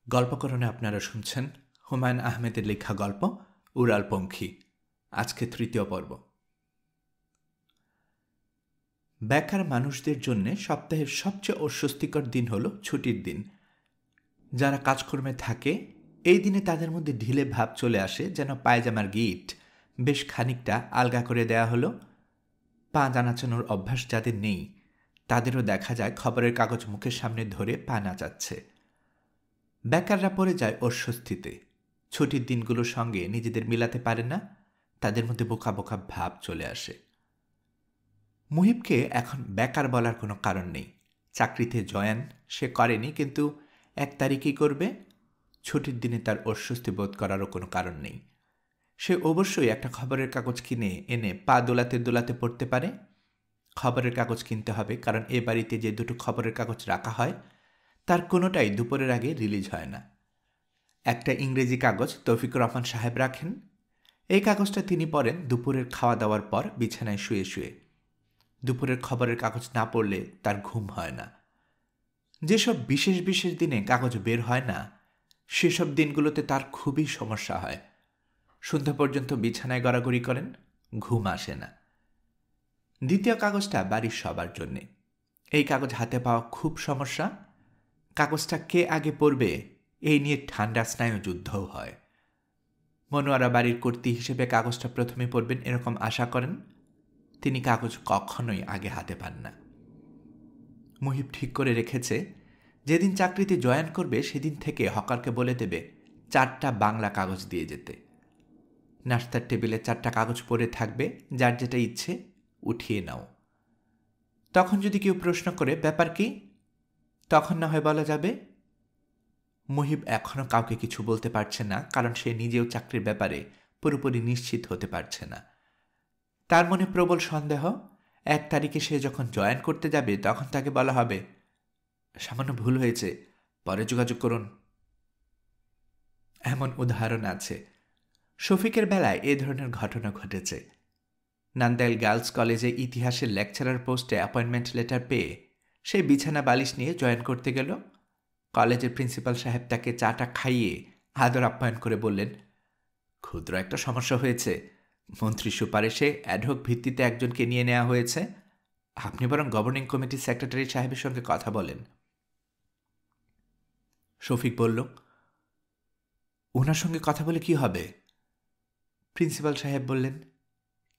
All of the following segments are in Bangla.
গল্পকরণে আপনারা শুনছেন হুমায়ুন আহমেদের লেখা গল্প উড়ালপঙ্খী। আজকে তৃতীয় পর্ব। বেকার মানুষদের জন্য সপ্তাহের সবচেয়ে অস্বস্তিকর দিন হলো ছুটির দিন। যারা কাজকর্মে থাকে এই দিনে তাদের মধ্যে ঢিলে ভাব চলে আসে, যেন পায়জামার গিট বেশ খানিকটা আলগা করে দেয়া হলো। পা নাচানোর অভ্যাস যাদের নেই তাদেরও দেখা যায় খবরের কাগজ মুখের সামনে ধরে পা নাচাচ্ছে। বেকাররা পড়ে যায় অস্বস্তিতে। ছুটির দিনগুলোর সঙ্গে নিজেদের মিলাতে পারে না, তাদের মধ্যে বোকা বোকা ভাব চলে আসে। মুহিবকে এখন বেকার বলার কোনো কারণ নেই। চাকরিতে জয়েন সে করেনি, কিন্তু 1 তারিখই করবে। ছুটির দিনে তার অস্বস্তি বোধ করারও কোনো কারণ নেই। সে অবশ্যই একটা খবরের কাগজ কিনে এনে পা দোলাতে দোলাতে পড়তে পারে। খবরের কাগজ কিনতে হবে, কারণ এ বাড়িতে যে দুটো খবরের কাগজ রাখা হয় তার কোনোটাই দুপুরের আগে রিলিজ হয় না। একটা ইংরেজি কাগজ তৌফিকুর রহমান সাহেব রাখেন। এই কাগজটা তিনি পড়েন দুপুরের খাওয়া দাওয়ার পর বিছানায় শুয়ে শুয়ে। দুপুরের খবরের কাগজ না পড়লে তার ঘুম হয় না। যেসব বিশেষ বিশেষ দিনে কাগজ বের হয় না সেসব দিনগুলোতে তার খুবই সমস্যা হয়। সন্ধ্যা পর্যন্ত বিছানায় গড়াগড়ি করেন, ঘুম আসে না। দ্বিতীয় কাগজটা বাড়ির সবার জন্যে। এই কাগজ হাতে পাওয়া খুব সমস্যা। কাগজটা কে আগে পড়বে এই নিয়ে ঠান্ডা স্নায়ু যুদ্ধও হয়। মনোয়ারা বাড়ির কর্ত্রী হিসেবে কাগজটা প্রথমে পড়বেন এরকম আশা করেন। তিনি কাগজ কখনোই আগে হাতে পান না। মুহিব ঠিক করে রেখেছে, যেদিন চাকরিতে জয়েন করবে সেদিন থেকে হকারকে বলে দেবে 4টা বাংলা কাগজ দিয়ে যেতে। নাস্তার টেবিলে 4টা কাগজ পড়ে থাকবে, যার যেটা ইচ্ছে উঠিয়ে নাও। তখন যদি কেউ প্রশ্ন করে ব্যাপার কি, তখন না হয় বলা যাবে। মুহিব এখনও কাউকে কিছু বলতে পারছে না, কারণ সে নিজেও চাকরির ব্যাপারে পুরোপুরি নিশ্চিত হতে পারছে না। তার মনে প্রবল সন্দেহ, 1 তারিখে সে যখন জয়েন করতে যাবে তখন তাকে বলা হবে সামান্য ভুল হয়েছে, পরে যোগাযোগ করুন। এমন উদাহরণ আছে। শফিকের বেলায় এ ধরনের ঘটনা ঘটেছে। নান্দাইল গার্লস কলেজে ইতিহাসের লেকচারার পোস্টে অ্যাপয়েন্টমেন্ট লেটার পেয়ে সে বিছানা বালিশ নিয়ে জয়েন করতে গেল। কলেজের প্রিন্সিপাল সাহেব তাকে চাটা খাইয়ে আদর আপ্যায়ন করে বললেন, ক্ষুদ্র একটা সমস্যা হয়েছে, মন্ত্রীর সুপারিশে অ্যাডহক ভিত্তিতে একজনকে নিয়ে নেওয়া হয়েছে। আপনি বরং গভর্নিং কমিটির সেক্রেটারি সাহেবের সঙ্গে কথা বলেন। শফিক বলল, ওনার সঙ্গে কথা বলে কি হবে? প্রিন্সিপাল সাহেব বললেন,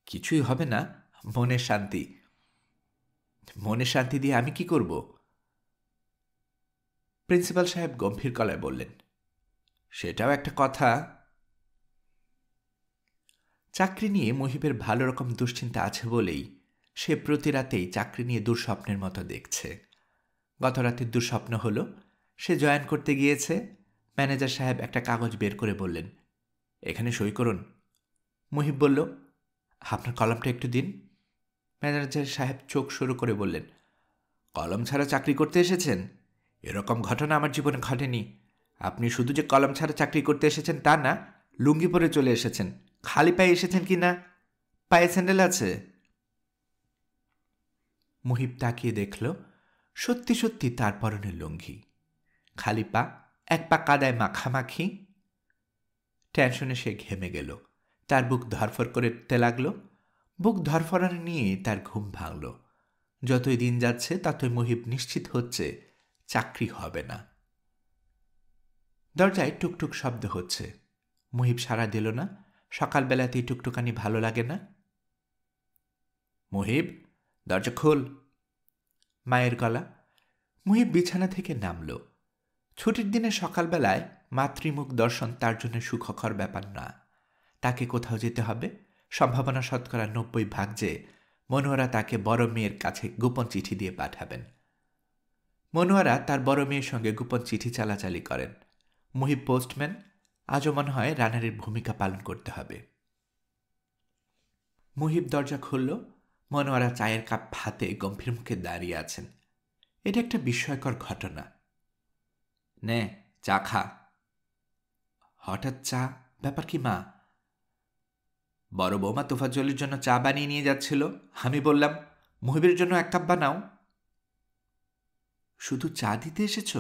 কিছুই হবে না, মনের শান্তি। মনের শান্তি দিয়ে আমি কি করব? প্রিন্সিপাল সাহেব গম্ভীর গলায় বললেন, সেটাও একটা কথা। চাকরি নিয়ে মুহিবের ভালো রকম দুশ্চিন্তা আছে বলেই সে প্রতি রাতেই চাকরি নিয়ে দুঃস্বপ্নের মতো দেখছে। গত রাতের দুঃস্বপ্ন হলো, সে জয়েন করতে গিয়েছে। ম্যানেজার সাহেব একটা কাগজ বের করে বললেন, এখানে সই করুন। মুহিব বলল, আপনার কলমটা একটু দিন। ম্যানেজার সাহেব চোখ শুরু করে বললেন, কলম ছাড়া চাকরি করতে এসেছেন? এরকম ঘটনা আমার জীবনে ঘটেনি। আপনি শুধু যে কলম ছাড়া চাকরি করতে এসেছেন তা না, লুঙ্গি পরে চলে এসেছেন। খালি পায়ে এসেছেন কি না? পায়ে স্যান্ডেল আছে? মুহিব তাকিয়ে দেখল, সত্যি সত্যি তার পরনের লুঙ্গি। খালি পা, 1 পা কাদায় মাখামাখি। টেনশনে সে ঘেমে গেল। তার বুক ধরফর করতে লাগল। বুক ধরফরানি নিয়ে তার ঘুম ভাঙল। যতই দিন যাচ্ছে ততই মুহিব নিশ্চিত হচ্ছে চাকরি হবে না। দরজায় টুকটুক শব্দ হচ্ছে। মুহিব সাড়া দিল না। সকালবেলাতেই টুকটুকানি ভালো লাগে না। মুহিব, দরজা খোল। মায়ের গলা। মুহিব বিছানা থেকে নামল। ছুটির দিনে সকালবেলায় মাতৃমুখ দর্শন তার জন্য সুখকর ব্যাপার না। তাকে কোথাও যেতে হবে, সম্ভাবনা 90% যে মনোয়ারা তাকে বড় মেয়ের কাছে গোপন চিঠি দিয়ে পাঠাবেন। মনোয়ারা তার বড় মেয়ের সঙ্গে গোপন চিঠি চালাচালি করেন। মুহিব পোস্টম্যান, আজও মনে হয় রানারের ভূমিকা পালন করতে হবে। মুহিব দরজা খুলল। মনোয়ারা চায়ের কাপ হাতে গম্ভীর মুখে দাঁড়িয়ে আছেন। এটা একটা বিস্ময়কর ঘটনা। নে চা খা। হঠাৎ চা? ব্যাপার কি মা? বড় বৌমা তোফাজ্জলের জন্য চা বানিয়ে নিয়ে যাচ্ছিল। আমি বললাম, মুহিবের জন্য 1 কাপ বানাও। শুধু চা দিতে এসেছ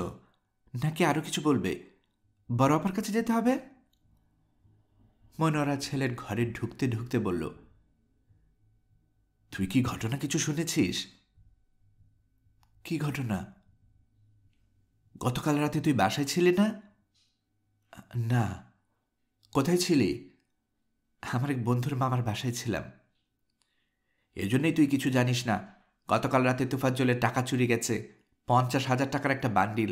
নাকি আরো কিছু বলবে? বড় আপার কাছে যেতে হবে? মনোয়ারা ছেলের ঘরে ঢুকতে ঢুকতে বলল, তুই কি ঘটনা কিছু শুনেছিস? কি ঘটনা? গতকাল রাতে তুই বাসায় ছিলি না? না। কোথায় ছিলি? আমার এক বন্ধুর মামার বাসায় ছিলাম। এজন্যই তুই কিছু জানিস না। গতকাল রাতে তোফাজ্জলের টাকা চুরি গেছে। 50,000 টাকার একটা বান্ডিল।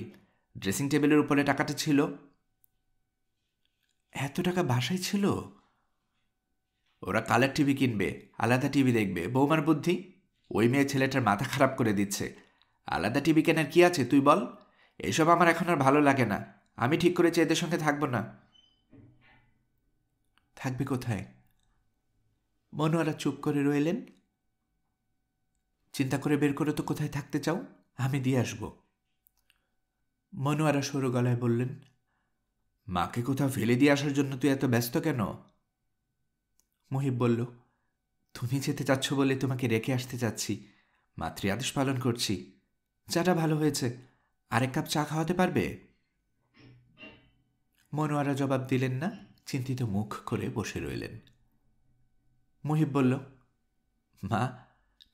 ড্রেসিং টেবিলের উপরে টাকাটা ছিল। এত টাকা বাসায় ছিল? ওরা কালার টিভি কিনবে, আলাদা টিভি দেখবে। বৌমার বুদ্ধি। ওই মেয়ে ছেলেটার মাথা খারাপ করে দিচ্ছে। আলাদা টিভি কেনার কি আছে তুই বল? এসব আমার এখন আর ভালো লাগে না। আমি ঠিক করেছি এদের সঙ্গে থাকবো না। থাকবে কোথায়? মনোয়ারা চুপ করে রইলেন। চিন্তা করে বের করে তো কোথায় থাকতে চাও, আমি দিয়ে আসব। মনোয়ারা সরু গলায় বললেন, মাকে কোথাও ফেলে দিয়ে আসার জন্য তুই এত ব্যস্ত কেন? মুহিব বলল, তুমি যেতে চাচ্ছ বলে তোমাকে রেখে আসতে চাচ্ছি। মাতৃ আদেশ পালন করছি। চাটা ভালো হয়েছে, আরেক কাপ চা খাওয়াতে পারবে? মনোয়ারা জবাব দিলেন না, চিন্তিত মুখ করে বসে রইলেন। মুহিব বলল, মা,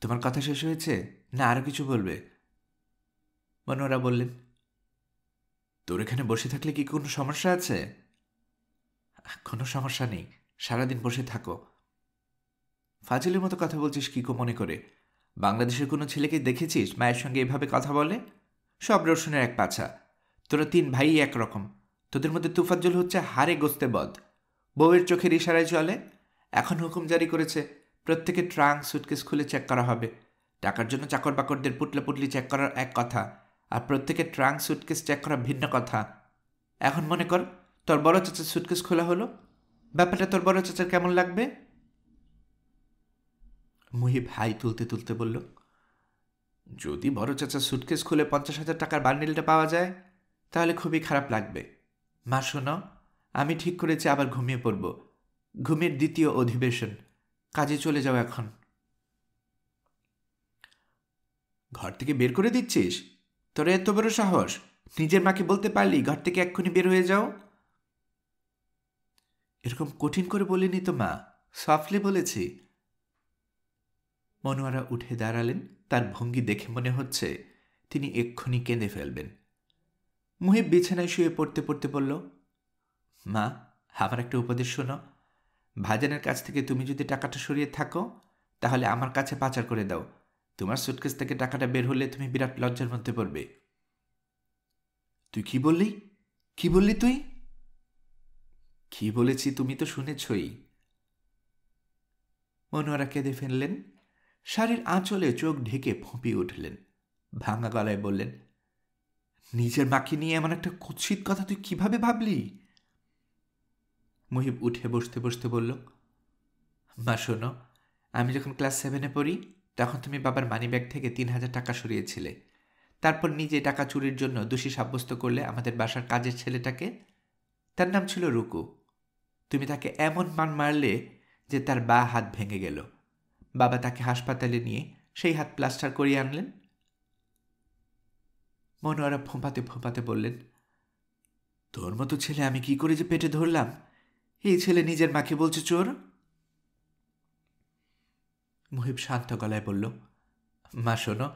তোমার কথা শেষ হয়েছে না আরো কিছু বলবে? মনোয়ারা বললেন, তোর এখানে বসে থাকলে কি কোনো সমস্যা আছে? কোনো সমস্যা নেই, সারাদিন বসে থাকো। ফাজিলের মতো কথা বলছিস কি মনে করে? বাংলাদেশের কোনো ছেলেকে দেখেছিস মায়ের সঙ্গে এভাবে কথা বলে? সব রসুনের এক পাছা। তোরা 3 ভাই একরকম। তোদের মধ্যে তুফাজ্জল হচ্ছে হাড়ে গোস্তে বদ। বউয়ের চোখের ইশারায় চলে। এখন হুকুম জারি করেছে, প্রত্যেকের ট্রাঙ্ক সুটকেস খুলে চেক করা হবে। টাকার জন্য চাকর বাকরদের পুটলি চেক করার এক কথা, আর প্রত্যেকের ট্রাঙ্ক সুটকেস চেক করা ভিন্ন কথা। এখন মনে কর তোর বড় চাচার সুটকেস খোলা হলো, ব্যাপারটা তোর বড় চাচার কেমন লাগবে? মুহিব হাই তুলতে তুলতে বলল, যদি বড় চাচার সুটকেস খুলে 50,000 টাকার বান্ডিলটা পাওয়া যায় তাহলে খুবই খারাপ লাগবে। মা শোনো, আমি ঠিক করেছি আবার ঘুমিয়ে পড়ব। ঘুমের দ্বিতীয় অধিবেশন। কাজে চলে যাও এখন। ঘর থেকে বের করে দিচ্ছিস? তোর এত বড় সাহস! নিজের মাকে বলতে পারলি ঘর থেকে এক্ষুনি বের হয়ে যাও? এরকম কঠিন করে বলিনি তো মা, সফটলি বলেছি। মনোয়ারা উঠে দাঁড়ালেন। তার ভঙ্গি দেখে মনে হচ্ছে তিনি এক্ষুনি কেঁদে ফেলবেন। মুহিব বিছানায় শুয়ে পড়তে পড়তে বলল, মা, আমার একটা উপদেশ শোনো। ভাজানের কাছ থেকে তুমি যদি টাকাটা সরিয়ে থাকো তাহলে আমার কাছে পাচার করে দাও। তোমার সুটকেস থেকে টাকাটা বের হলে তুমি বিরাট লজ্জার মধ্যে পড়বে। তুই কি বললি? কি বললি তুই? কি বলেছি তুমি তো শুনেছই। মনোয়ারা কেঁদে ফেললেন। শাড়ির আঁচলে চোখ ঢেকে ফুঁপিয়ে উঠলেন। ভাঙা গলায় বললেন, নিজের মাকে নিয়ে এমন একটা কুৎসিত কথা তুই কিভাবে ভাবলি? মুহিব উঠে বসতে বসতে বলল, মা শোনো, আমি যখন ক্লাস 7-এ পড়ি তখন তুমি বাবার মানিব্যাগ থেকে 3,000 টাকা সরিয়েছিলে। তারপর নিজে টাকা চুরির জন্য দোষী সাব্যস্ত করলে আমাদের বাসার কাজের ছেলেটাকে। তার নাম ছিল রুকু। তুমি তাকে এমন মারলে যে তার বাঁ হাত ভেঙে গেল। বাবা তাকে হাসপাতালে নিয়ে সেই হাত প্লাস্টার করিয়ে আনলেন। মনোয়ারা ফোঁপাতে ফোঁপাতে বললেন, তোর মতো ছেলে আমি কি করে যে পেটে ধরলাম? এই ছেলে নিজের মাকে বলছে চোর। মুহিব শান্ত গলায় বলল, মা শোনো,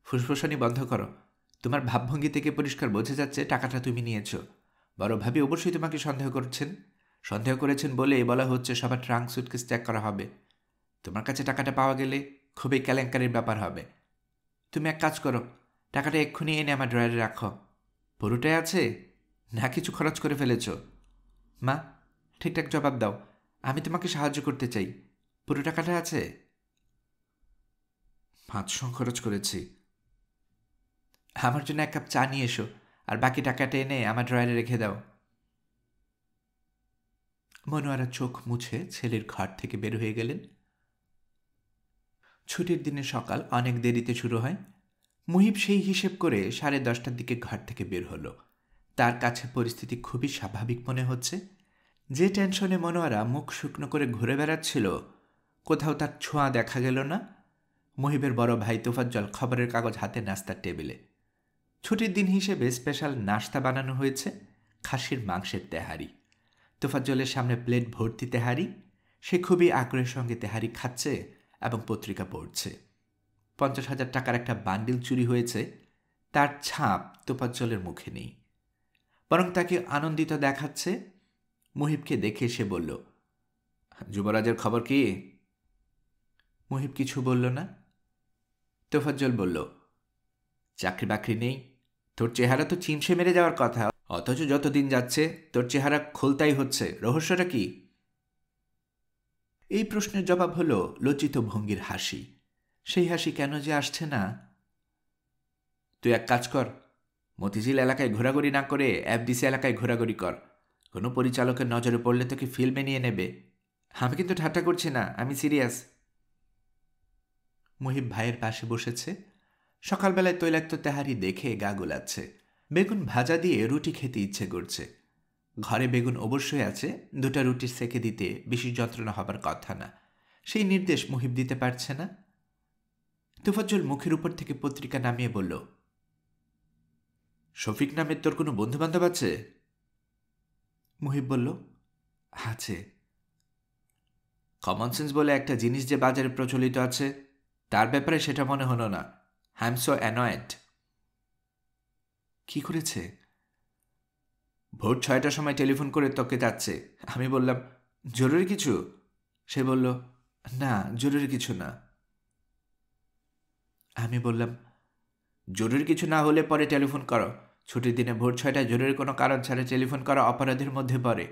ফুসফুসানি বন্ধ করো। তোমার ভাবভঙ্গি থেকে পরিষ্কার বোঝা যাচ্ছে টাকাটা তুমি নিয়েছ। বড় ভাবি অবশ্যই তোমাকে সন্দেহ করেছেন বলে বলা হচ্ছে সবার ট্রাঙ্ক সুটকেস চেক করা হবে। তোমার কাছে টাকাটা পাওয়া গেলে খুবই কেলেঙ্কারির ব্যাপার হবে। তুমি এক কাজ করো, টাকাটা এক্ষুনি এনে আমার ড্রয়ারে রাখো। পুরোটাই আছে না কিছু খরচ করে ফেলেছ? মা, ঠিকঠাক জবাব দাও। আমি তোমাকে সাহায্য করতে চাই। পুরো টাকাটা আছে? 500 খরচ করেছি। আমার জন্য 1 কাপ চা নিয়ে এসো, আর বাকি টাকাটা এনে আমার ড্রয়ারে রেখে দাও। মনোয়ারা চোখ মুছে ছেলের ঘর থেকে বের হয়ে গেলেন। ছুটির দিনে সকাল অনেক দেরিতে শুরু হয়। মুহিব সেই হিসেব করে 10:30টার দিকে ঘর থেকে বের হলো। তার কাছে পরিস্থিতি খুবই স্বাভাবিক মনে হচ্ছে। যে টেনশনে মনোয়ারা মুখ শুকনো করে ঘুরে বেড়াচ্ছিল, কোথাও তার ছোঁয়া দেখা গেল না। মুহিবের বড় ভাই তোফাজ্জল খবরের কাগজ হাতে নাস্তার টেবিলে। ছুটির দিন হিসেবে স্পেশাল নাস্তা বানানো হয়েছে। খাসির মাংসের তেহারি। তোফাজ্জলের সামনে প্লেট ভর্তি তেহারি। সে খুবই আগ্রহের সঙ্গে তেহারি খাচ্ছে এবং পত্রিকা পড়ছে। 50,000 টাকার একটা বান্ডিল চুরি হয়েছে, তার ছাপ তোফাজ্জলের মুখে নেই, বরং তাকে আনন্দিত দেখাচ্ছে। মুহিবকে দেখে সে বলল, যুবরাজের খবর কি? মুহিব কিছু বলল না। তোফাজ্জল বলল, চাকরি বাকরি নেই, তোর চেহারা তো চিমসে মেরে যাওয়ার কথা, অথচ যতদিন যাচ্ছে তোর চেহারা খোলতাই হচ্ছে, রহস্যটা কি? এই প্রশ্নের জবাব হলো লজ্জিত ভঙ্গির হাসি। সেই হাসি কেন যে আসছে না। তুই এক কাজ কর, মতিঝিল এলাকায় ঘোরাঘুরি না করে এফডিসি এলাকায় ঘোরাঘুরি কর। কোনো পরিচালকের নজরে পড়লে তোকে ফিল্মে নিয়ে নেবে। আমি কিন্তু ঠাট্টা করছি না, আমি সিরিয়াস। মুহিব ভাইয়ের পাশে বসেছে। সকালবেলায় তৈলাক্ত তেহারি দেখে গা গোলাচ্ছে। বেগুন ভাজা দিয়ে রুটি খেতে ইচ্ছে করছে। ঘরে বেগুন অবশ্যই আছে, 2টা রুটি সেকে দিতে বেশি যন্ত্রণা হবার কথা না। সেই নির্দেশ মুহিব দিতে পারছে না। তোফাজ্জল মুখের উপর থেকে পত্রিকা নামিয়ে বলল, শফিক নামের তোর কোনো বন্ধুবান্ধব আছে? মুহিব বলল, আছে। কমন সেন্স বলে একটা জিনিস যে বাজারে প্রচলিত আছে, তার ব্যাপারে সেটা মনে হলো না। I am so annoyed. কি করেছে? ভোর 6টার সময় টেলিফোন করে তোকে যাচ্ছে। আমি বললাম, জরুরি কিছু? সে বলল, না জরুরি কিছু না। আমি বললাম, জরুরি কিছু না হলে পরে টেলিফোন করো। ছুটির দিনে ভোর 6টায় জরুরি কোনো কারণ ছাড়া টেলিফোন করা অপরাধের মধ্যে পড়ে।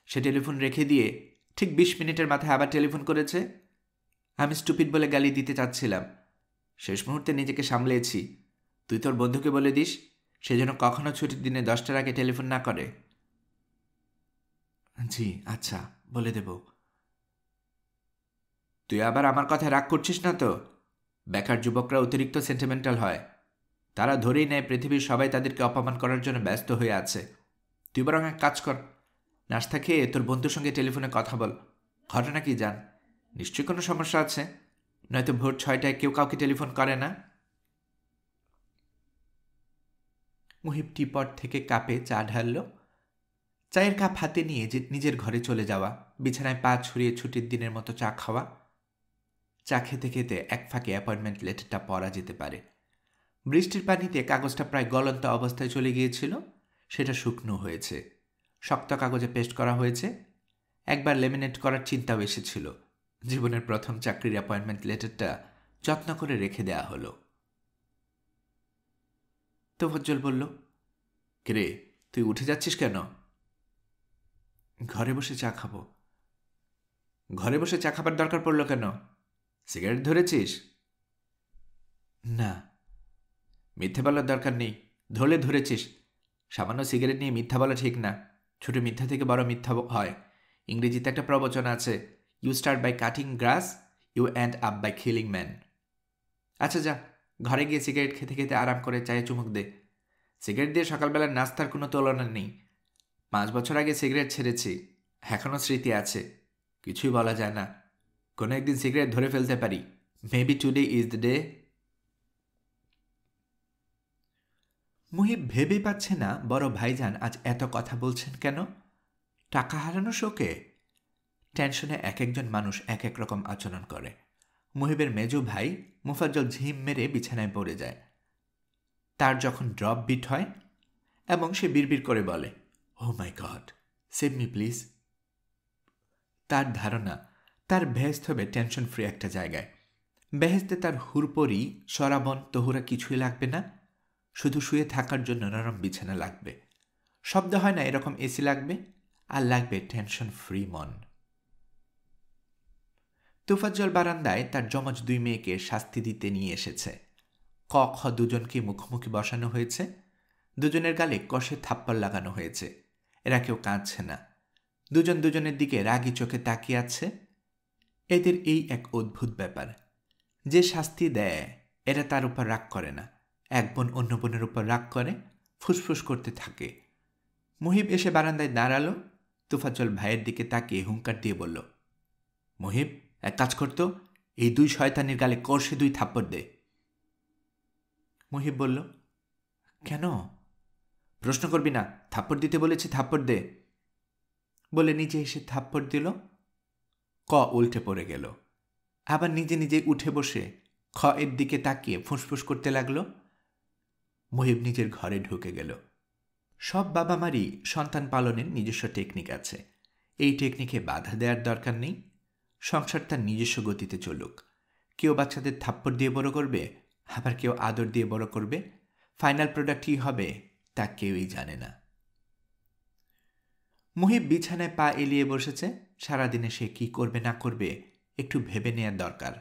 সে টেলিফোন রেখে দিয়ে ঠিক 20 মিনিটের মাথায় আবার টেলিফোন করেছে। আমি স্টুপিড বলে গালি দিতে চাচ্ছিলাম, শেষ মুহূর্তে নিজেকে সামলেছি। তুই তোর বন্ধুকে বলে দিস সে যেন কখনো ছুটির দিনে 10টার আগে টেলিফোন না করে। জি আচ্ছা, বলে দেব। তুই আবার আমার কথায় রাগ করছিস না তো? বেকার যুবকরা অতিরিক্ত সেন্টিমেন্টাল হয়। তারা ধরেই নেয় পৃথিবীর সবাই তাদেরকে অপমান করার জন্য ব্যস্ত হয়ে আছে। তুই বরং এক কাজ কর, নাস্তা খেয়ে তোর বন্ধুর সঙ্গে টেলিফোনে কথা বল। ঘটনা কি জান, নিশ্চয়ই কোনো সমস্যা আছে, নয়তো ভোর 6টায় কেউ কাউকে টেলিফোন করে না। মুহিব টিপট থেকে কাপে চা ঢালল। চায়ের কাপ হাতে নিয়ে নিজের ঘরে চলে যাওয়া, বিছানায় পা ছড়িয়ে ছুটির দিনের মতো চা খাওয়া। চা খেতে খেতে এক ফাঁকে অ্যাপয়েন্টমেন্ট লেটারটা পড়া যেতে পারে। বৃষ্টির পানিতে কাগজটা প্রায় গলন্ত অবস্থায় চলে গিয়েছিল, সেটা শুকনো হয়েছে। শক্ত কাগজে পেস্ট করা হয়েছে। একবার লেমিনেট করার চিন্তাও এসেছিল। জীবনের প্রথম চাকরির অ্যাপয়েন্টমেন্ট লেটারটা যত্ন করে রেখে দেয়া হলো। তোফাজ্জল বলল, কিরে তুই উঠে যাচ্ছিস কেন? ঘরে বসে চা খাবো। ঘরে বসে চা খাবার দরকার পড়ল কেন? সিগারেট ধরেছিস? না। মিথ্যে বলার দরকার নেই, ধরলে ধরেছিস। সামান্য সিগারেট নিয়ে মিথ্যা বলা ঠিক না। ছোট মিথ্যা থেকে বড় মিথ্যা হয়। ইংরেজিতে একটা প্রবচন আছে, you start by cutting grass, you end up by killing man. আচ্ছা যা, ঘরে গিয়ে সিগারেট খেতে খেতে আরাম করে চায়ে চুমুক দে। সিগারেট দিয়ে সকালবেলার নাস্তার কোনো তুলনা নেই। 5 বছর আগে সিগারেট ছেড়েছি, এখনও স্মৃতি আছে। কিছুই বলা যায় না, কোনো একদিন সিগারেট ধরে ফেলতে পারি। Maybe today is the day. Muhib ভেবে পাচ্ছে না বড় ভাইজান আজ এত কথা বলছেন কেন। টাকা হারানো শোকে? টেনশনে এক একজন মানুষ এক এক রকম আচরণ করে। মুহিবের মেজো ভাই মুফাজ্জল ঝিম মেরে বিছানায় পড়ে যায়। তার যখন ড্রপ বিট হয় এবং সে বিড়বিড় করে বলে, ও মাই গড, সেভ মি প্লিজ। তার ধারণা তার বেহেস্ত হবে টেনশন ফ্রি একটা জায়গায়। বেহেস্তে তার হুরপরি, সরাবন, তহুরা কিছুই লাগবে না, শুধু শুয়ে থাকার জন্য নরম বিছানা লাগবে। শব্দ হয় না এরকম এসি লাগবে, আর লাগবে টেনশন ফ্রি মন। তোফাজ্জল বারান্দায় তার যমজ 2 মেয়েকে শাস্তি দিতে নিয়ে এসেছে। ক খ দুজনকে মুখোমুখি বসানো হয়েছে। দুজনের গালে কষে থাপ্পড় লাগানো হয়েছে। এরা কেউ কাঁদছে না, দুজন দুজনের দিকে রাগি চোখে তাকিয়ে আছে। এদের এই এক অদ্ভুত ব্যাপার, যে শাস্তি দেয় এরা তার উপর রাগ করে না, এক বোন অন্য বোনের উপর রাগ করে, ফুসফুস করতে থাকে। মুহিব এসে বারান্দায় দাঁড়ালো। তোফাজ্জল ভাইয়ের দিকে তাকিয়ে হুঙ্কার দিয়ে বলল, মুহিব এক কাজ করতো, এই 2 শয়তানির গালে কষে 2 থাপ্পড় দে। মুহিব বলল, কেন? প্রশ্ন করবি না, থাপ্পড় দিতে বলেছি, থাপ্পড় দে বলে নিজে এসে থাপ্পড় দিল। ক উল্টে পড়ে গেল। আবার নিজে নিজে উঠে বসে খ এর দিকে তাকিয়ে ফুঁসফুস করতে লাগল। মুহিব নিজের ঘরে ঢুকে গেল। সব বাবা মারই সন্তান পালনের নিজস্ব টেকনিক আছে। এই টেকনিকে বাধা দেওয়ার দরকার নেই। সংসার তার নিজস্ব গতিতে চলুক। কেউ বাচ্চাদের থাপ্পড় দিয়ে বড় করবে, আবার কেউ আদর দিয়ে বড় করবে। ফাইনাল প্রোডাক্ট কী হবে তা কেউই জানে না। মুহিব বিছানায় পা এলিয়ে বসেছে। সারাদিনে সে কি করবে না করবে একটু ভেবে নেওয়ার দরকার।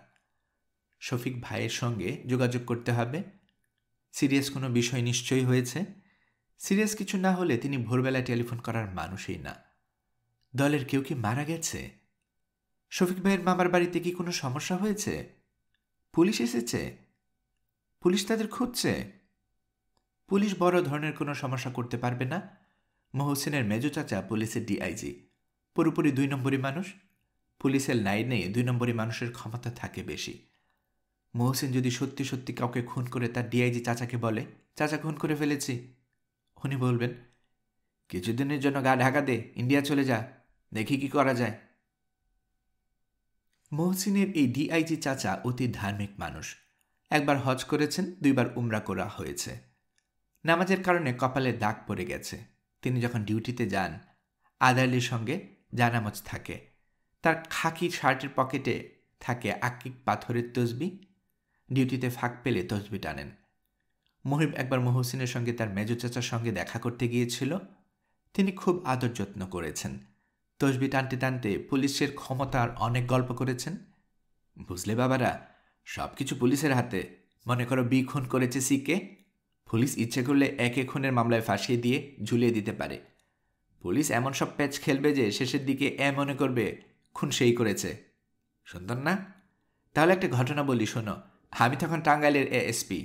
শফিক ভাইয়ের সঙ্গে যোগাযোগ করতে হবে। সিরিয়াস কোনো বিষয় নিশ্চয়ই হয়েছে। সিরিয়াস কিছু না হলে তিনি ভোরবেলা টেলিফোন করার মানুষই না। দলের কেউ কি মারা গেছে? শফিক ভাইয়ের মামার বাড়িতে কি কোনো সমস্যা হয়েছে? পুলিশ এসেছে? পুলিশ তাদের খুঁজছে? পুলিশ বড় ধরনের কোনো সমস্যা করতে পারবে না। মহসিনের মেজো চাচা পুলিশের ডিআইজি, পুরোপুরি 2 নম্বরই মানুষ। পুলিশের লাইনে 2 নম্বরই মানুষের ক্ষমতা থাকে বেশি। মহসিন যদি সত্যি সত্যি কাউকে খুন করে তার ডিআইজি চাচাকে বলে, চাচা খুন করে ফেলেছি, উনি বলবেন, কিছুদিনের জন্য গা ঢাকা দে, ইন্ডিয়া চলে যা, দেখি কি করা যায়। মহসিনের এই ডিআইজি চাচা অতি ধার্মিক মানুষ। একবার হজ করেছেন, 2 বার উমরা করা হয়েছে। নামাজের কারণে কপালে দাগ পড়ে গেছে। তিনি যখন ডিউটিতে যান, আদালির সঙ্গে জানামজ থাকে। তার খাকি শার্টের পকেটে থাকে আকিক পাথরের তসবি। ডিউটিতে ফাঁক পেলে তসবি টানেন। মুহিব একবার মহসিনের সঙ্গে তার মেজো চাচার সঙ্গে দেখা করতে গিয়েছিল। তিনি খুব আদর যত্ন করেছেন। তসবি টানতে টানতে পুলিশের ক্ষমতার অনেক গল্প করেছেন। বুঝলে বাবারা, সব কিছু পুলিশের হাতে। মনে করো বি খুন করেছে সিকে, পুলিশ ইচ্ছে করলে একে খুনের মামলায় ফাঁসিয়ে দিয়ে ঝুলিয়ে দিতে পারে। পুলিশ এমন সব প্যাচ খেলবে যে শেষের দিকে মনে করবে খুন সেই করেছে। সুন্দর না? তাহলে একটা ঘটনা বলি, শোনো। আমি তখন টাঙ্গাইলের এএসপি।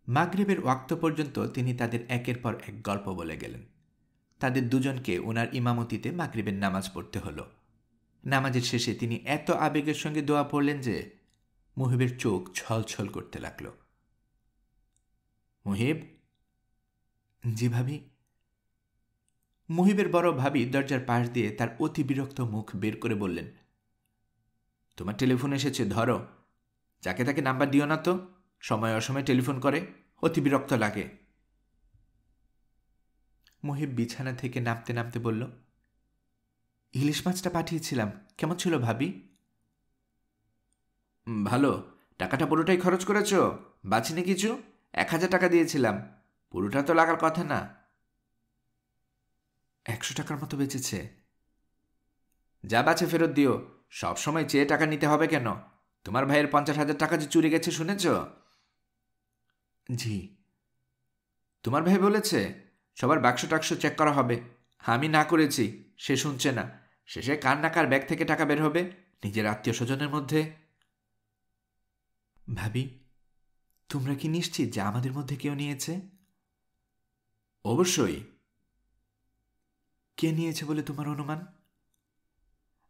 মাগরিবের ওয়াক্ত পর্যন্ত তিনি তাদের একের পর এক গল্প বলে গেলেন। তাদের দুজনকে ওনার ইমামতিতে মাগরিবের নামাজ পড়তে হলো। নামাজের শেষে তিনি এত আবেগের সঙ্গে দোয়া পড়লেন যে মুহিবের চোখ ছলছল করতে লাগল। মুহিব? জি ভাবি। মুহিবের বড় ভাবি দরজার পাশ দিয়ে তার অতি বিরক্ত মুখ বের করে বললেন, তোমার টেলিফোন এসেছে, ধরো। যাকে তাকে নাম্বার দিও না তো, সময় অসময় টেলিফোন করে, অতি বিরক্ত লাগে। মুহিব বিছানা থেকে নামতে নামতে বলল, ইলিশ মাছটা পাঠিয়েছিলাম, কেমন ছিল ভাবি? ভালো। টাকাটা পুরোটাই খরচ করেছ? বাঁচিনি কিছু? 1000 টাকা দিয়েছিলাম, পুরোটা তো লাগার কথা না। 100 টাকার মতো বেঁচেছে। যা বাঁচে ফেরত দিও। সবসময় চেয়ে টাকা নিতে হবে কেন? তোমার ভাইয়ের 50,000 টাকা যে চুরি গেছে শুনেছ? জি। তোমার ভাই বলেছে সবার বাক্স টাক্স চেক করা হবে। আমি না করেছি, সে শুনছে না। শেষে কার না কার ব্যাগ থেকে টাকা বের হবে, নিজের আত্মীয় স্বজনের মধ্যে। ভাবি, তোমরা কি নিশ্চিত যে আমাদের মধ্যে কেউ নিয়েছে? অবশ্যই। কে নিয়েছে বলে তোমার অনুমান?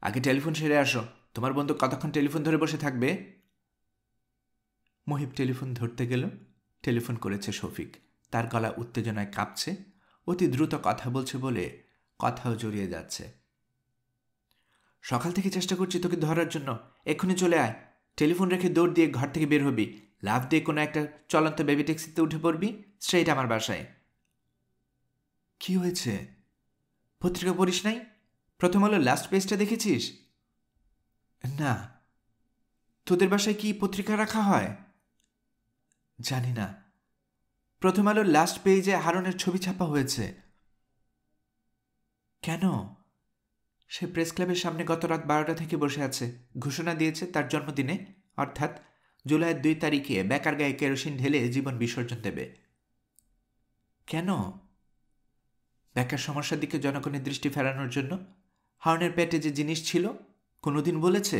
আগে টেলিফোন সেরে আসো। তোমার বন্ধু কতক্ষণ টেলিফোন ধরে বসে থাকবে? মুহিব টেলিফোন ধরতে গেল। টেলিফোন করেছে শফিক। তার গলা উত্তেজনায় কাঁপছে। অতি দ্রুত কথা বলছে বলে কথাও জড়িয়ে যাচ্ছে। সকাল থেকে চেষ্টা করছি তোকে ধরার জন্য, এক্ষুনি চলে আয়। টেলিফোন রেখে দৌড় দিয়ে ঘর থেকে বের হবি, লাফ দিয়ে কোনো একটা চলন্ত বেবি ট্যাক্সিতে উঠে পড়বি, স্ট্রেইট আমার বাসায়। কি হয়েছে? পত্রিকা পড়িস নাই? প্রথম আলো লাস্ট পেজটা দেখেছিস? না। তোদের বাসায় কি পত্রিকা রাখা হয়? জানি না। প্রথম আলোর লাস্ট পেজে হারুনের ছবি ছাপা হয়েছে। কেন? সে প্রেস ক্লাবের সামনে গত রাত 12টা থেকে বসে আছে। ঘোষণা দিয়েছে তার জন্মদিনে, অর্থাৎ জুলাইয়ের 2 তারিখে বেকার গায়ে কেরোসিন ঢেলে জীবন বিসর্জন দেবে। কেন? বেকার সমস্যার দিকে জনগণের দৃষ্টি ফেরানোর জন্য। হারুনের পেটে যে জিনিস ছিল কোনোদিন বলেছে?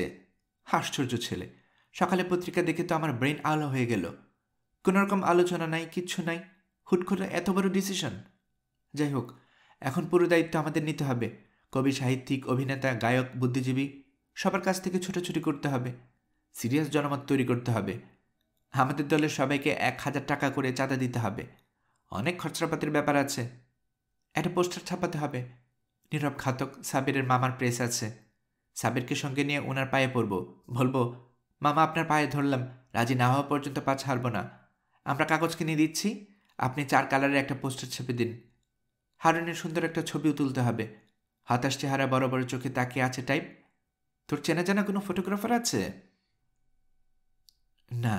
আশ্চর্য ছেলে। সকালে পত্রিকা দেখে তো আমার ব্রেন আলো হয়ে গেল। কোনোরকম আলোচনা নাই, কিচ্ছু নাই, হুট করে এত বড় ডিসিশন। যাই হোক, এখন পুরো দায়িত্ব আমাদের নিতে হবে। কবি, সাহিত্যিক, অভিনেতা, গায়ক, বুদ্ধিজীবী সবার কাছ থেকে ছোটাছুটি করতে হবে। সিরিয়াস জনমত তৈরি করতে হবে। আমাদের দলের সবাইকে 1000 টাকা করে চাঁদা দিতে হবে। অনেক খরচাপাতির ব্যাপার আছে। একটা পোস্টার ছাপাতে হবে। নীরব ঘাতক সাবিরের মামার প্রেস আছে। সাবিরকে সঙ্গে নিয়ে ওনার পায়ে পড়ব, বলবো, মামা আপনার পায়ে ধরলাম, রাজি না হওয়া পর্যন্ত পা ছাড়ব না। আমরা কাগজ কিনে দিচ্ছি, আপনি 4 কালারের একটা পোস্টার ছেপে দিন। হারুনের সুন্দর একটা ছবিও তুলতে হবে, হতাশ চেহারা, বড় বড় চোখে তাকিয়ে আছে টাইপ। তোর চেনা জানা কোনো ফটোগ্রাফার আছে? না।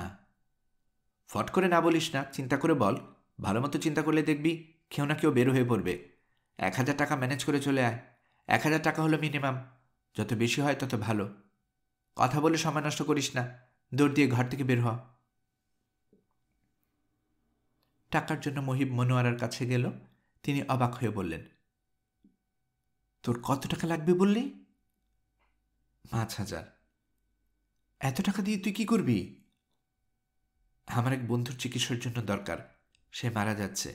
ফট করে না বলিস না, চিন্তা করে বল। ভালো মতো চিন্তা করলে দেখবি কেউ না কেউ বের হয়ে পড়বে। 1,000 টাকা ম্যানেজ করে চলে আয়। 1,000 টাকা হলো মিনিমাম, যত বেশি হয় তত ভালো। কথা বলে সময় নষ্ট করিস না, দৌড় দিয়ে ঘর থেকে বের হ। টাকার জন্য মহিব মনোয়ারার কাছে গেল। তিনি অবাক হয়ে বললেন, তোর কত টাকা লাগবে বললি? 5,000। এত টাকা দিয়ে তুই কি করবি? আমার এক বন্ধুর চিকিৎসার জন্য দরকার, সে মারা যাচ্ছে।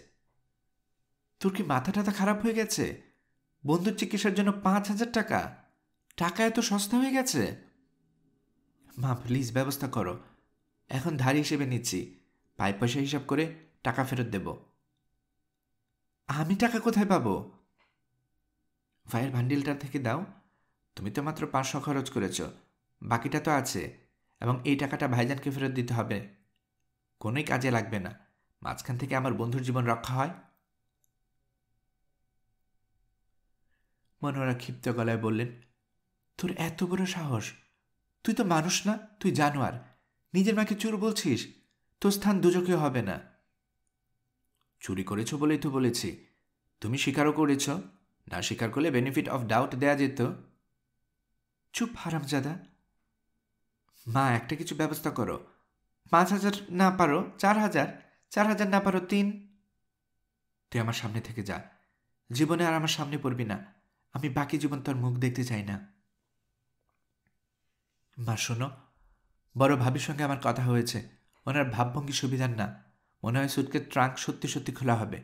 তোর কি মাথা টাথা খারাপ হয়ে গেছে? বন্ধুর চিকিৎসার জন্য 5,000 টাকা? টাকা এত সস্তা হয়ে গেছে? মা প্লিজ ব্যবস্থা করো, এখন ধার হিসেবে নিচ্ছি, পাই পয়সা হিসাব করে টাকা ফেরত দেব। আমি টাকা কোথায় পাবো? ভাইয়ের ভান্ডিলটা থেকে দাও। তুমি তো মাত্র 500 খরচ করেছ, বাকিটা তো আছে, এবং এই টাকাটা ভাইজানকে ফেরত দিতে হবে। কোনোই কাজে লাগবে না, মাঝখান থেকে আমার বন্ধুর জীবন রক্ষা হয়। মনোয়ারা ক্ষিপ্ত গলায় বললেন, তোর এত বড় সাহস! তুই তো মানুষ না, তুই জানোয়ার। নিজের মাকে চোর বলছিস? তোর স্থান দুজকে হবে না। চুরি করেছ বলেই তো বলেছি। তুমি স্বীকারও করেছ, না স্বীকার করলে বেনিফিট অফ ডাউট দেয়া যেত। চুপ হারামজাদা। মা, একটা কিছু ব্যবস্থা করো। 5,000 না পারো 4,000, 4,000 না পারো 3। তুই আমার সামনে থেকে যা, জীবনে আর আমার সামনে পড়বি না। আমি বাকি জীবন তোর মুখ দেখতে চাই না। মা শোনো, বড় ভাবির সঙ্গে আমার কথা হয়েছে, ওনার ভাবভঙ্গি সুবিধার না। মনে হয় সুটকেস ট্রাঙ্ক সত্যি সত্যি খোলা হবে।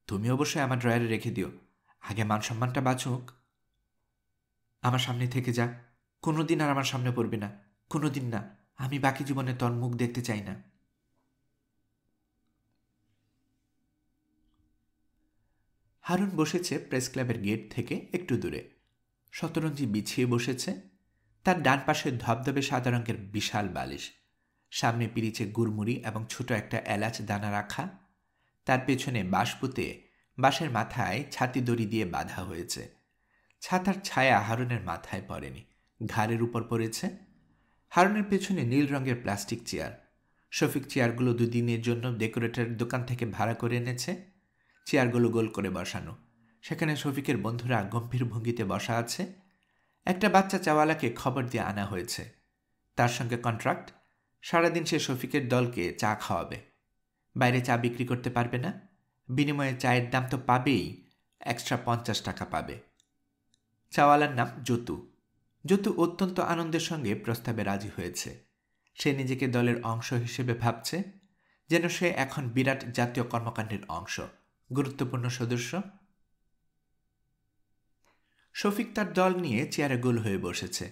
তুমি অবশ্যই আমার ড্রয়ারে রেখে দিও, আগে মান সম্মানটা বাঁচুক। আমার সামনে থেকে যা, কোনোদিন আর আমার সামনে পড়বি না, কোনোদিন না। আমি বাকি জীবনে তোর মুখ দেখতে চাই না। হারুন বসেছে প্রেস ক্লাবের গেট থেকে একটু দূরে। শতরঞ্জি বিছিয়ে বসেছে। তার ডান পাশে ধবধবে সাদা রঙের বিশাল বালিশ, সামনে পিরিচে গুড়মুড়ি এবং ছোট একটা এলাচ দানা রাখা। তার পেছনে বাঁশ পুঁতে বাঁশের মাথায় ছাতি দড়ি দিয়ে বাঁধা হয়েছে। ছাতার ছায়া হারুনের মাথায় পড়েনি, ঘাড়ের উপর পড়েছে। হারুনের পেছনে নীল রঙের প্লাস্টিক চেয়ার। শফিক চেয়ারগুলো 2 দিনের জন্য ডেকোরেটরের দোকান থেকে ভাড়া করে এনেছে। চেয়ারগুলো গোল করে বসানো, সেখানে শফিকের বন্ধুরা গম্ভীর ভঙ্গিতে বসা আছে। একটা বাচ্চা চাওয়ালাকে খবর দিয়ে আনা হয়েছে, তার সঙ্গে কন্ট্রাক্ট, সারাদিন সে শফিকের দলকে চা খাওয়াবে। বাইরে চা বিক্রি করতে পারবে না, বিনিময়ে চায়ের দাম তো পাবেই, এক্সট্রা 50 টাকা পাবে। চাওয়ালার নাম যতু। যতু অত্যন্ত আনন্দের সঙ্গে প্রস্তাবে রাজি হয়েছে। সে নিজেকে দলের অংশ হিসেবে ভাবছে, যেন সে এখন বিরাট জাতীয় কর্মকাণ্ডের অংশ, গুরুত্বপূর্ণ সদস্য। শফিক তার দল নিয়ে চেয়ারে গোল হয়ে বসেছে।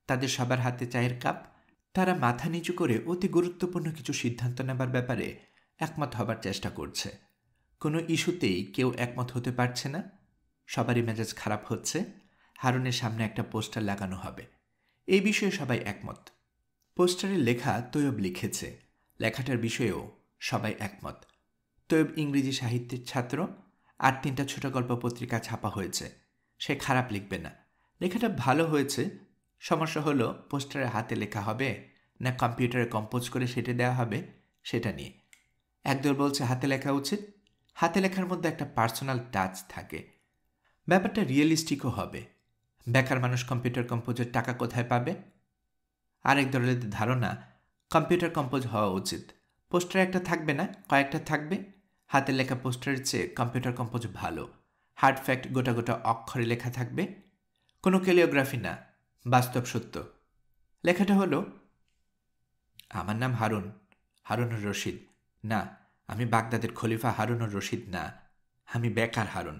তাদের সবার হাতে চায়ের কাপ। তারা মাথা নিচু করে অতি গুরুত্বপূর্ণ কিছু সিদ্ধান্ত নেবার ব্যাপারে একমত হবার চেষ্টা করছে। কোনো ইস্যুতেই কেউ একমত হতে পারছে না। সবারই মেজাজ খারাপ হচ্ছে। হারুনের সামনে একটা পোস্টার লাগানো হবে, এই বিষয়ে সবাই একমত। পোস্টারের লেখা তৈয়ব লিখেছে, লেখাটার বিষয়েও সবাই একমত। তৈয়ব ইংরেজি সাহিত্যের ছাত্র, আর 3টা ছোট গল্প পত্রিকা ছাপা হয়েছে। সে খারাপ লিখবে না, লেখাটা ভালো হয়েছে। সমস্যা হলো পোস্টারে হাতে লেখা হবে না কম্পিউটারে কম্পোজ করে সেটা দেওয়া হবে, সেটা নিয়ে। একদল বলছে হাতে লেখা উচিত, হাতে লেখার মধ্যে একটা পার্সোনাল টাচ থাকে, ব্যাপারটা রিয়েলিস্টিকও হবে। বেকার মানুষ কম্পিউটার কম্পোজের টাকা কোথায় পাবে? আরেক দলের ধারণা কম্পিউটার কম্পোজ হওয়া উচিত, পোস্টারে একটা থাকবে না, কয়েকটা থাকবে। হাতে লেখা পোস্টারের চেয়ে কম্পিউটার কম্পোজ ভালো, হার্ড ফ্যাক্ট গোটা গোটা অক্ষরে লেখা থাকবে, কোনো ক্যালিওগ্রাফি না, বাস্তব সত্য। লেখাটা হলো, আমার নাম হারুন, হারুনুর রশিদ। না, আমি বাগদাদের খলিফা হারুনুর রশিদ না, আমি বেকার হারুন।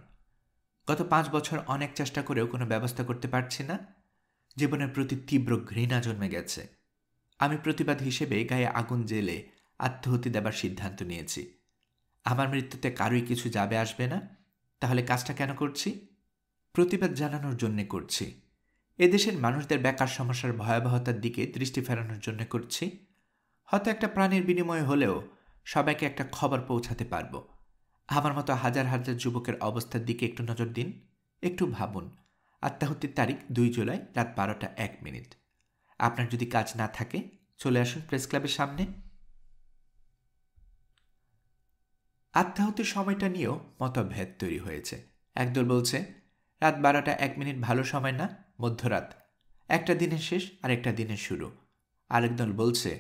গত 5 বছর অনেক চেষ্টা করেও কোনো ব্যবস্থা করতে পারছি না। জীবনের প্রতি তীব্র ঘৃণা জন্মে গেছে। আমি প্রতিবাদ হিসেবে গায়ে আগুন জেলে আত্মহতি দেবার সিদ্ধান্ত নিয়েছি। আমার মৃত্যুতে কারোই কিছু যাবে আসবে না, তাহলে কাজটা কেন করছি? প্রতিবাদ জানানোর জন্যে করছি। এদেশের মানুষদের বেকার সমস্যার ভয়াবহতার দিকে দৃষ্টি ফেরানোর জন্য করছি। হয়তো একটা প্রাণের বিনিময়ে হলেও সবাইকে একটা খবর পৌঁছাতে পারবো। আমার মতো হাজার হাজার যুবকের অবস্থার দিকে একটু নজর দিন, একটু ভাবুন। আত্মাহুতির তারিখ 2 জুলাই রাত 12টা 1 মিনিট। আপনার যদি কাজ না থাকে চলে আসুন প্রেস ক্লাবের সামনে। আত্মাহুতির সময়টা নিয়েও মতভেদ তৈরি হয়েছে। একদল বলছে রাত 12টা 1 মিনিট ভালো সময় না, মধ্যরাত, একটা দিনের শেষ আর একটা দিনের শুরু। আরেক দল বলছে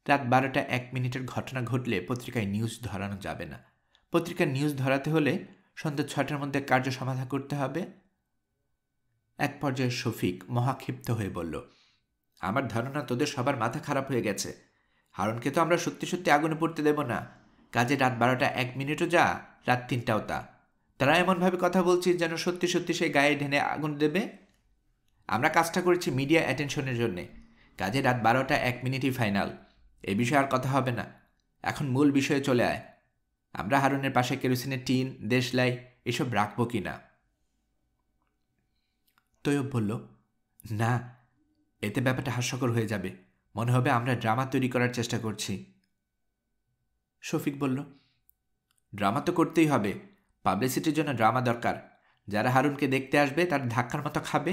রাত 12টা 1 মিনিটের ঘটনা ঘটলে পত্রিকায় নিউজ ধরানো যাবে না, পত্রিকার নিউজ ধরাতে হলে সন্ধ্যা 6টার মধ্যে কার্য সমাধা করতে হবে। এক পর্যায়ে শফিক মহাক্ষিপ্ত হয়ে বলল, আমার ধারণা তোদের সবার মাথা খারাপ হয়ে গেছে। হারুনকে তো আমরা সত্যি সত্যি আগুনে পড়তে দেব না। কাজে রাত 12টা 1 মিনিটও যা, রাত 3টাও তা। তারা এমনভাবে কথা বলছিস যেন সত্যি সত্যি সে গায়ে ঢেনে আগুন দেবে। আমরা কাজটা করেছি মিডিয়া অ্যাটেনশনের জন্যে। কাজে রাত 12টা 1 মিনিটই ফাইনাল। এ বিষয়ে আর কথা হবে না। এখন মূল বিষয়ে চলে আয়। আমরা হারুনের পাশে কেরোসিনের টিন, দেশলাই এসব রাখবো কি না? তৈয়ব বলল, না, এতে ব্যাপারটা হাস্যকর হয়ে যাবে। মনে হবে আমরা ড্রামা তৈরি করার চেষ্টা করছি। শফিক বলল, ড্রামা তো করতেই হবে। পাবলিসিটির জন্য ড্রামা দরকার। যারা হারুনকে দেখতে আসবে তার ধাক্কার মতো খাবে।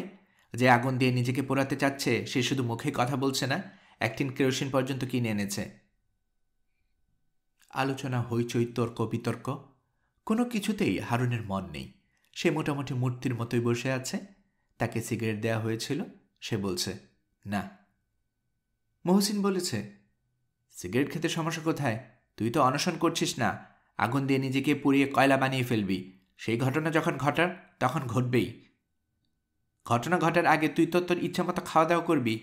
যে আগুন দিয়ে নিজেকে পোড়াতে চাচ্ছে সে শুধু মুখে কথা বলছে না, 1 টিন কেরোসিন পর্যন্ত কিনে এনেছে। আলোচনা, হইচই, তর্ক বিতর্ক, কোনো কিছুতেই হারুনের মন নেই। সে মোটামুটি মূর্তির মতোই বসে আছে। তাকে সিগারেট দেওয়া হয়েছিল, সে বলছে না। মহসিন বলেছে, সিগারেট খেতে সমস্যা কোথায়? তুই তো অনশন করছিস না, আগুন দিয়ে নিজেকে পুড়িয়ে কয়লা বানিয়ে ফেলবি। সেই ঘটনা যখন ঘটার তখন ঘটবেই। ঘটনা ঘটার আগে তুই তো তোর ইচ্ছা মতো খাওয়া দাওয়া করবি।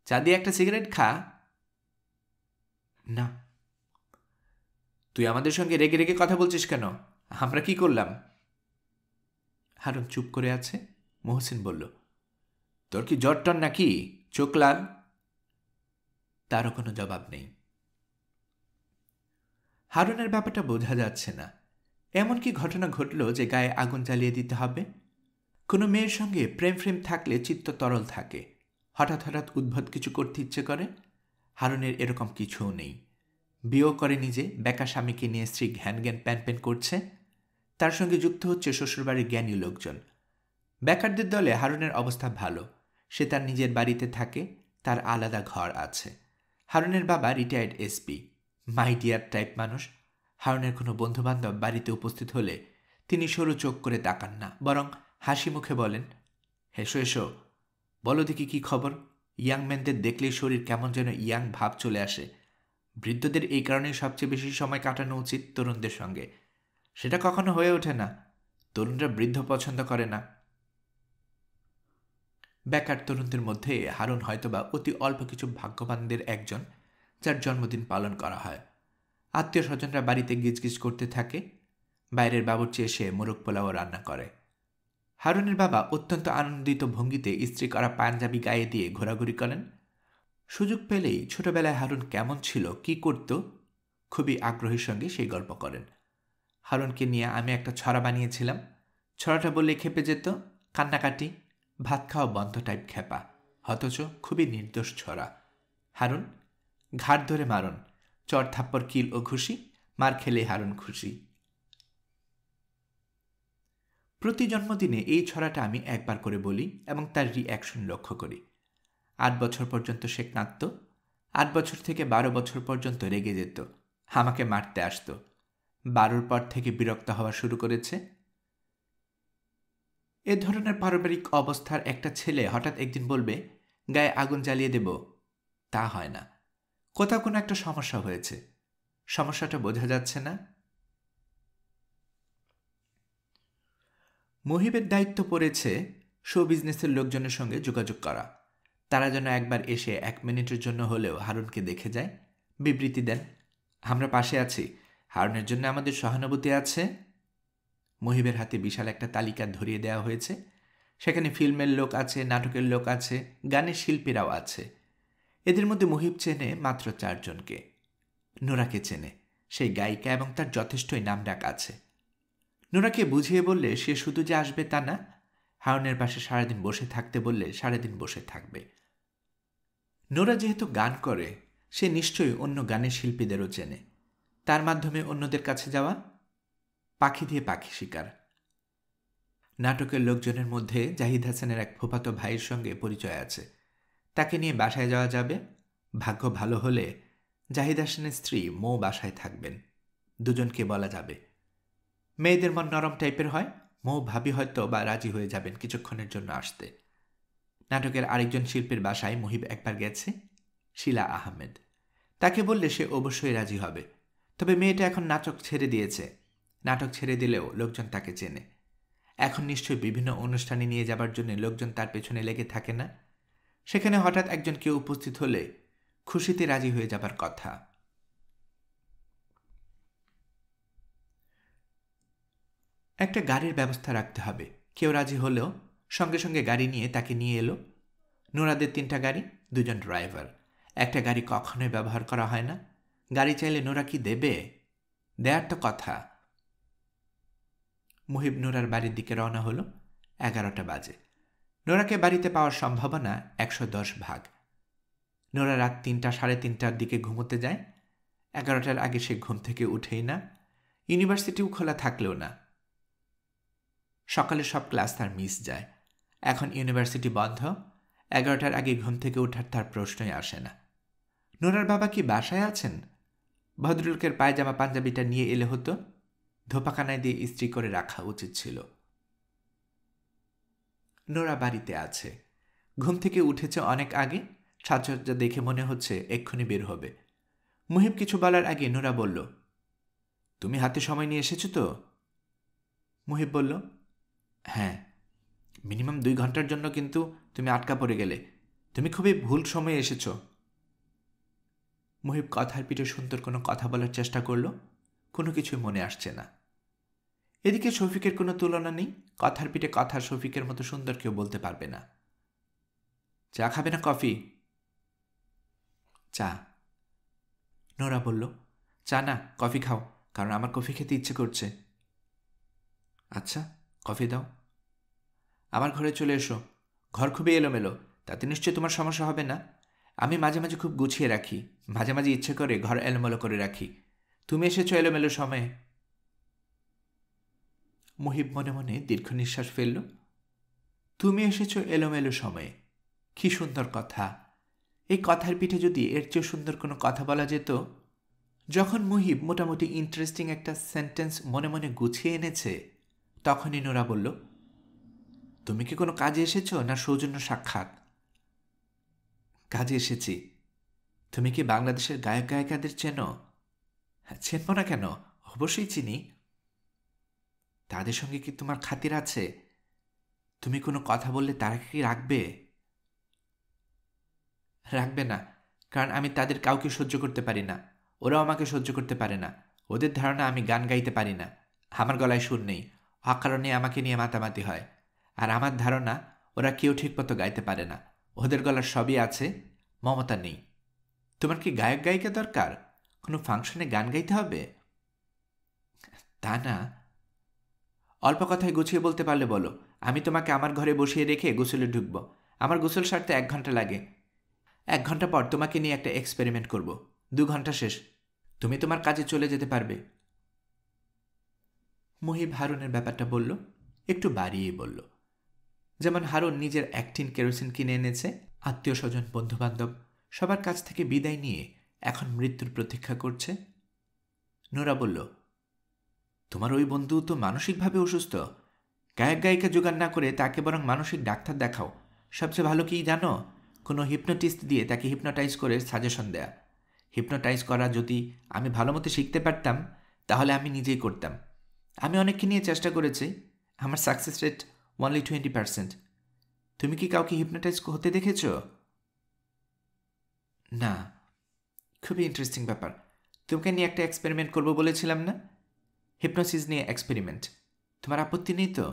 চা দিয়ে একটা সিগারেট খা। না। তুই আমাদের সঙ্গে রেগে রেগে কথা বলছিস কেন? আমরা কি করলাম? হারুন চুপ করে আছে। মহসিন বলল, তোর কি জ্বর টন নাকি? চোখ লাল। তারও কোনো জবাব নেই। হারুনের ব্যাপারটা বোঝা যাচ্ছে না। এমন কি ঘটনা ঘটল যে গায়ে আগুন জ্বালিয়ে দিতে হবে? কোনো মেয়ের সঙ্গে প্রেম ফ্রেম থাকলে চিত্ত তরল থাকে, হঠাৎ হঠাৎ উদ্ভট কিছু করতে ইচ্ছে করে। হারুনের এরকম কিছুও নেই। বিয়েও করে নিজে, বেকার স্বামীকে নিয়ে স্ত্রী ঘ্যান জ্ঞান প্যান প্যান করছে। তার সঙ্গে যুক্ত হচ্ছে শ্বশুরবাড়ির জ্ঞানী লোকজন। বেকারদের দলে হারুনের অবস্থা ভালো। সে তার নিজের বাড়িতে থাকে, তার আলাদা ঘর আছে। হারুনের বাবা retired SP, my dear type মানুষ। হারুনের কোনো বন্ধুবান্ধব বাড়িতে উপস্থিত হলে তিনি সরু চোখ করে তাকান না, বরং হাসি মুখে বলেন, হেসো এসো, বলো দেখি কী খবর। ইয়াং ম্যানদের দেখলেই শরীর কেমন যেন ইয়াং ভাব চলে আসে। বৃদ্ধদের এই কারণেই সবচেয়ে বেশি সময় কাটানো উচিত তরুণদের সঙ্গে। সেটা কখনো হয়ে ওঠে না। তরুণরা বৃদ্ধ পছন্দ করে না। বেকার তরুণদের মধ্যে হারুন হয়তোবা অতি অল্প কিছু ভাগ্যবানদের একজন, যার জন্মদিন পালন করা হয়। আত্মীয় স্বজনরা বাড়িতে গিজগিজ করতে থাকে। বাইরের বাবুর্চি এসে মোরগ পোলাও রান্না করে। হারুনের বাবা অত্যন্ত আনন্দিত ভঙ্গিতে ইস্ত্রি করা পাঞ্জাবি গায়ে দিয়ে ঘোরাঘুরি করেন। সুযোগ পেলেই ছোটবেলায় হারুন কেমন ছিল, কি করত, খুবই আগ্রহের সঙ্গে সেই গল্প করেন। হারুনকে নিয়ে আমি একটা ছড়া বানিয়েছিলাম। ছড়াটা বললে খেপে যেত, কান্নাকাটি, ভাত খাওয়া বন্ধ টাইপ খেপা, অথচ খুবই নির্দোষ ছড়া। হারুন, ঘাট ধরে মারুন, চর থাপ্পর কিল ও ঘুষি, মার খেলে হারুন খুশি। প্রতি জন্মদিনে এই ছড়াটা আমি একবার করে বলি এবং তার রিঅ্যাকশন লক্ষ্য করি। 8 বছর পর্যন্ত সে কাঁদত। 8 বছর থেকে 12 বছর পর্যন্ত রেগে যেত, আমাকে মারতে আসত। 12-র পর থেকে বিরক্ত হওয়া শুরু করেছে। এ ধরনের পারিবারিক অবস্থার একটা ছেলে হঠাৎ একদিন বলবে গায়ে আগুন জ্বালিয়ে দেব, তা হয় না। কোথাও কোনো একটা সমস্যা হয়েছে। সমস্যাটা বোঝা যাচ্ছে না। মুহিবের দায়িত্ব পড়েছে শো বিজনেসের লোকজনের সঙ্গে যোগাযোগ করা। তারা যেন একবার এসে 1 মিনিটের জন্য হলেও হারুনকে দেখে যায়, বিবৃতি দেন, আমরা পাশে আছি, হারুনের জন্য আমাদের সহানুভূতি আছে। মুহিবের হাতে বিশাল একটা তালিকা ধরিয়ে দেওয়া হয়েছে। সেখানে ফিল্মের লোক আছে, নাটকের লোক আছে, গানের শিল্পীরাও আছে। এদের মধ্যে মুহিব চেনে মাত্র 4 জনকে। নোরাকে চেনে, সেই গায়িকা এবং তার যথেষ্টই নামডাক আছে। নোরাকে বুঝিয়ে বললে সে শুধু যে আসবে তা না, হারুনের পাশে সারাদিন বসে থাকতে বললে সারাদিন বসে থাকবে। নোরা যেহেতু গান করে, সে নিশ্চয়ই অন্য গানের শিল্পীদেরও চেনে। তার মাধ্যমে অন্যদের কাছে যাওয়া, পাখি দিয়ে পাখি শিকার। নাটকের লোকজনের মধ্যে জাহিদ হাসানের এক ফুফাতো ভাইয়ের সঙ্গে পরিচয় আছে, তাকে নিয়ে বাসায় যাওয়া যাবে। ভাগ্য ভালো হলে জাহিদ হাসানের স্ত্রী মৌ বাসায় থাকবেন, দুজনকে বলা যাবে। মেয়েদের মন নরম টাইপের হয়, মৌ ভাবি হয়তো বা রাজি হয়ে যাবেন কিছুক্ষণের জন্য আসতে। নাটকের আরেকজন শিল্পীর বাসায় মুহিব একবার গেছে, শিলা আহমেদ। তাকে বললে সে অবশ্যই রাজি হবে, তবে মেয়েটা এখন নাটক ছেড়ে দিয়েছে। নাটক ছেড়ে দিলেও লোকজন তাকে চেনে। এখন নিশ্চয়ই বিভিন্ন অনুষ্ঠানে নিয়ে যাবার জন্য লোকজন তার পেছনে লেগে থাকে না? সেখানে হঠাৎ একজন কেউ উপস্থিত হলে খুশিতে রাজি হয়ে যাবার কথা। একটা গাড়ির ব্যবস্থা রাখতে হবে। কেউ রাজি হলেও সঙ্গে সঙ্গে গাড়ি নিয়ে তাকে নিয়ে এলো। নোরাদের 3টা গাড়ি, 2জন ড্রাইভার। একটা গাড়ি কখনোই ব্যবহার করা হয় না। গাড়ি চাইলে নোরা কি দেবে? দেয়ার তো কথা। মুহিব নোরার বাড়ির দিকে রওনা হলো। 11টা বাজে। নোরাকে বাড়িতে পাওয়ার সম্ভাবনা 110 ভাগ। নোরা রাত 3টা সাড়ে 3টার দিকে ঘুমোতে যায়। 11টার আগে সে ঘুম থেকে উঠেই না। ইউনিভার্সিটিও খোলা থাকলেও না। সকালে সব ক্লাস তার মিস যায়। এখন ইউনিভার্সিটি বন্ধ। 11টার আগে ঘুম থেকে ওঠার তার প্রশ্নই আসে না। নোরার বাবা কি বাসায় আছেন? ভদ্রলোকের পায়জামা পাঞ্জাবিটা নিয়ে এলে হতো, ধোপাখানায় দিয়ে ইস্ত্রি করে রাখা উচিত ছিল। নোরা বাড়িতে আছে। ঘুম থেকে উঠেছে অনেক আগে। সাজসজ্জা দেখে মনে হচ্ছে এক্ষুনি বের হবে। মুহিব কিছু বলার আগে নোরা বলল, তুমি হাতে সময় নিয়ে এসেছো তো? মুহিব বলল, হ্যাঁ। মিনিমাম 2 ঘন্টার জন্য কিন্তু তুমি আটকা পড়ে গেলে। তুমি খুবই ভুল সময়ে এসেছ। মুহিব কথার পিঠে সুন্দর কোনো কথা বলার চেষ্টা করল, কোনো কিছুই মনে আসছে না। এদিকে শফিকের কোনো তুলনা নেই। কথার পিঠে কথা শফিকের মতো সুন্দর কেউ বলতে পারবে না। চা খাবে না কফি? চা। নোরা বলল, চা না, কফি খাও, কারণ আমার কফি খেতে ইচ্ছে করছে। আচ্ছা, কফি দাও। আমার ঘরে চলে এসো। ঘর খুবই এলোমেলো, তাতে নিশ্চয়ই তোমার সমস্যা হবে না। আমি মাঝে মাঝে খুব গুছিয়ে রাখি, মাঝে মাঝে ইচ্ছে করে ঘর এলোমেলো করে রাখি। তুমি এসেছো এলোমেলো সময়ে। মুহিব মনে মনে দীর্ঘ নিঃশ্বাস ফেলল। তুমি এসেছো এলোমেলো সময়ে, কি সুন্দর কথা। এই কথার পিঠে যদি এর চেয়ে সুন্দর কোনো কথা বলা যেত। যখন মুহিব মোটামুটি ইন্টারেস্টিং একটা সেন্টেন্স মনে মনে গুছিয়ে এনেছে, তখনই নোরা বলল, তুমি কি কোনো কাজে এসেছো না সৌজন্য সাক্ষাৎ? কাজে এসেছি। তুমি কি বাংলাদেশের গায়ক গায়িকাদের চেনো? চেনব না কেন, অবশ্যই চিনি। তাদের সঙ্গে কি তোমার খাতির আছে? তুমি কোনো কথা বললে তারা কি রাখবে? রাখবে না, কারণ আমি তাদের কাউকে সহ্য করতে পারি না। ওরাও আমাকে সহ্য করতে পারে না। ওদের ধারণা আমি গান গাইতে পারি না, আমার গলায় সুর নেই, অকারণে আমাকে নিয়ে মাতামাতি হয়। আর আমার ধারণা ওরা কেউ ঠিকমতো গাইতে পারে না। ওদের গলার সবই আছে, মমতা নেই। তোমার কি গায়ক গায়িকা দরকার? কোনো ফাংশনে গান গাইতে হবে? তা না। অল্প কথায় গুছিয়ে বলতে পারলে বলো। আমি তোমাকে আমার ঘরে বসিয়ে রেখে গোসলে ঢুকব। আমার গোসল সারতে 1 ঘন্টা লাগে। 1 ঘন্টা পর তোমাকে নিয়ে একটা এক্সপেরিমেন্ট করব। 2 ঘন্টা শেষ, তুমি তোমার কাজে চলে যেতে পারবে। মুহিব হারুনের ব্যাপারটা বলল, একটু বাড়িয়ে বলল। যেমন হারুন নিজের 1 টিন কেরোসিন কিনে এনেছে, আত্মীয় স্বজন বন্ধুবান্ধব সবার কাছ থেকে বিদায় নিয়ে এখন মৃত্যুর প্রতীক্ষা করছে। নোরা বলল, তোমার ওই বন্ধু তো মানসিকভাবে অসুস্থ। গায়ক গায়িকা জোগাড় না করে তাকে বরং মানসিক ডাক্তার দেখাও। সবচেয়ে ভালো কি জানো? কোনো হিপনোটিস্ট দিয়ে তাকে হিপনোটাইজ করে সাজেশন দেয়া। হিপনোটাইজ করা যদি আমি ভালো মতো শিখতে পারতাম, তাহলে আমি নিজেই করতাম। আমি অনেককে নিয়ে চেষ্টা করেছি, আমার সাকসেস রেট অনলি 20%। তুমি কি কাউকে হিপনোটাইজ হতে দেখেছ? না। খুবই ইন্টারেস্টিং ব্যাপার। তোমাকে নিয়ে একটা এক্সপেরিমেন্ট করবো বলেছিলাম না? হিপনোসিস নিয়ে এক্সপেরিমেন্ট। তোমার আপত্তি নেই তো?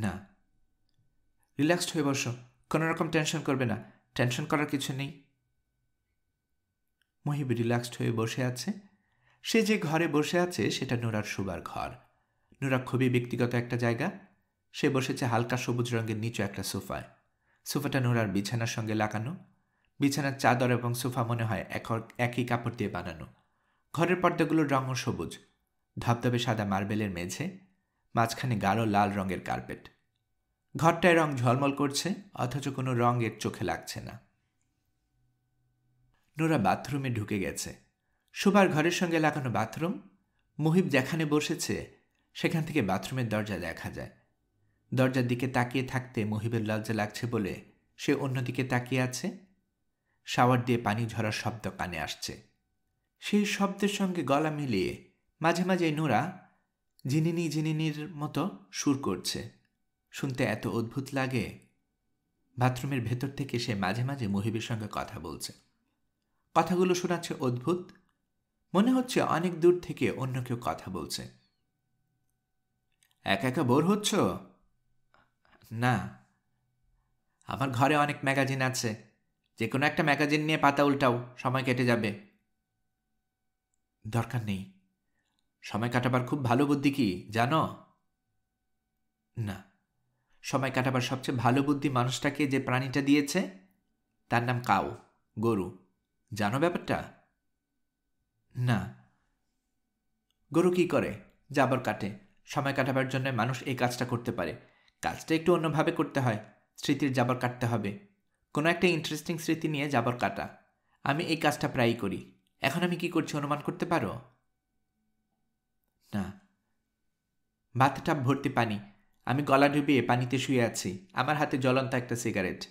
না। রিল্যাক্সড হয়ে বসো, কোনো রকম টেনশন করবে না। টেনশন করার কিছু নেই। মুহিব রিল্যাক্সড হয়ে বসে আছে। সে যে ঘরে বসে আছে সেটা নোরার শোবার ঘর। নোরা খুবই ব্যক্তিগত একটা জায়গা। সে বসেছে হালকা সবুজ রঙের নিচু একটা সোফায়। সোফাটা নোরার বিছানার সঙ্গে লাগানো। বিছানার চাদর এবং সোফা মনে হয় একই কাপড় দিয়ে বানানো। ঘরের পর্দাগুলোর রঙও সবুজ। ধবধবে সাদা মার্বেলের মেঝে, মাঝখানে গাঢ় লাল রঙের কার্পেট। ঘরটায় রং ঝলমল করছে, অথচ কোনো রং এর চোখে লাগছে না। নোরা বাথরুমে ঢুকে গেছে। শোবার ঘরের সঙ্গে লাগানো বাথরুম। মুহিব যেখানে বসেছে সেখান থেকে বাথরুমের দরজা দেখা যায়। দরজার দিকে তাকিয়ে থাকতে মুহিবের লজ্জা লাগছে বলে সে অন্যদিকে তাকিয়ে আছে। শাওয়ার দিয়ে পানি ঝরার শব্দ কানে আসছে। সেই শব্দের সঙ্গে গলা মিলিয়ে মাঝে মাঝে নোরা ঝিনিনি ঝিনিনির মতো সুর করছে। শুনতে এত অদ্ভুত লাগে। বাথরুমের ভেতর থেকে সে মাঝে মাঝে মুহিবের সঙ্গে কথা বলছে। কথাগুলো শোনাচ্ছে অদ্ভুত। মনে হচ্ছে অনেক দূর থেকে অন্য কেউ কথা বলছে। একা একা বোর হচ্ছ? না, আমার ঘরে অনেক ম্যাগাজিন আছে। যে কোনো একটা ম্যাগাজিন নিয়ে পাতা উল্টাও, সময় কেটে যাবে। দরকার নেই। সময় কাটাবার খুব ভালো বুদ্ধি কি জানো? না, সময় কাটাবার সবচেয়ে ভালো বুদ্ধি মানুষটাকে যে প্রাণীটা দিয়েছে তার নাম কাউ, গরু। জানো ব্যাপারটা? না। গরু কি করে? জাবর কাটে। সময় কাটাবার জন্য মানুষ এই কাজটা করতে পারে। কাজটা একটু অন্যভাবে করতে হয়। স্মৃতির জাবর কাটতে হবে। কোনো একটা ইন্টারেস্টিং স্মৃতি নিয়ে জাবর কাটা। আমি এই কাজটা প্রায়ই করি। এখন আমি কি করছি অনুমান করতে পারো? না। বাথটাব ভর্তি পানি। আমি গলা ডুবিয়ে পানিতে শুয়ে আছি। আমার হাতে জ্বলন্ত একটা সিগারেট।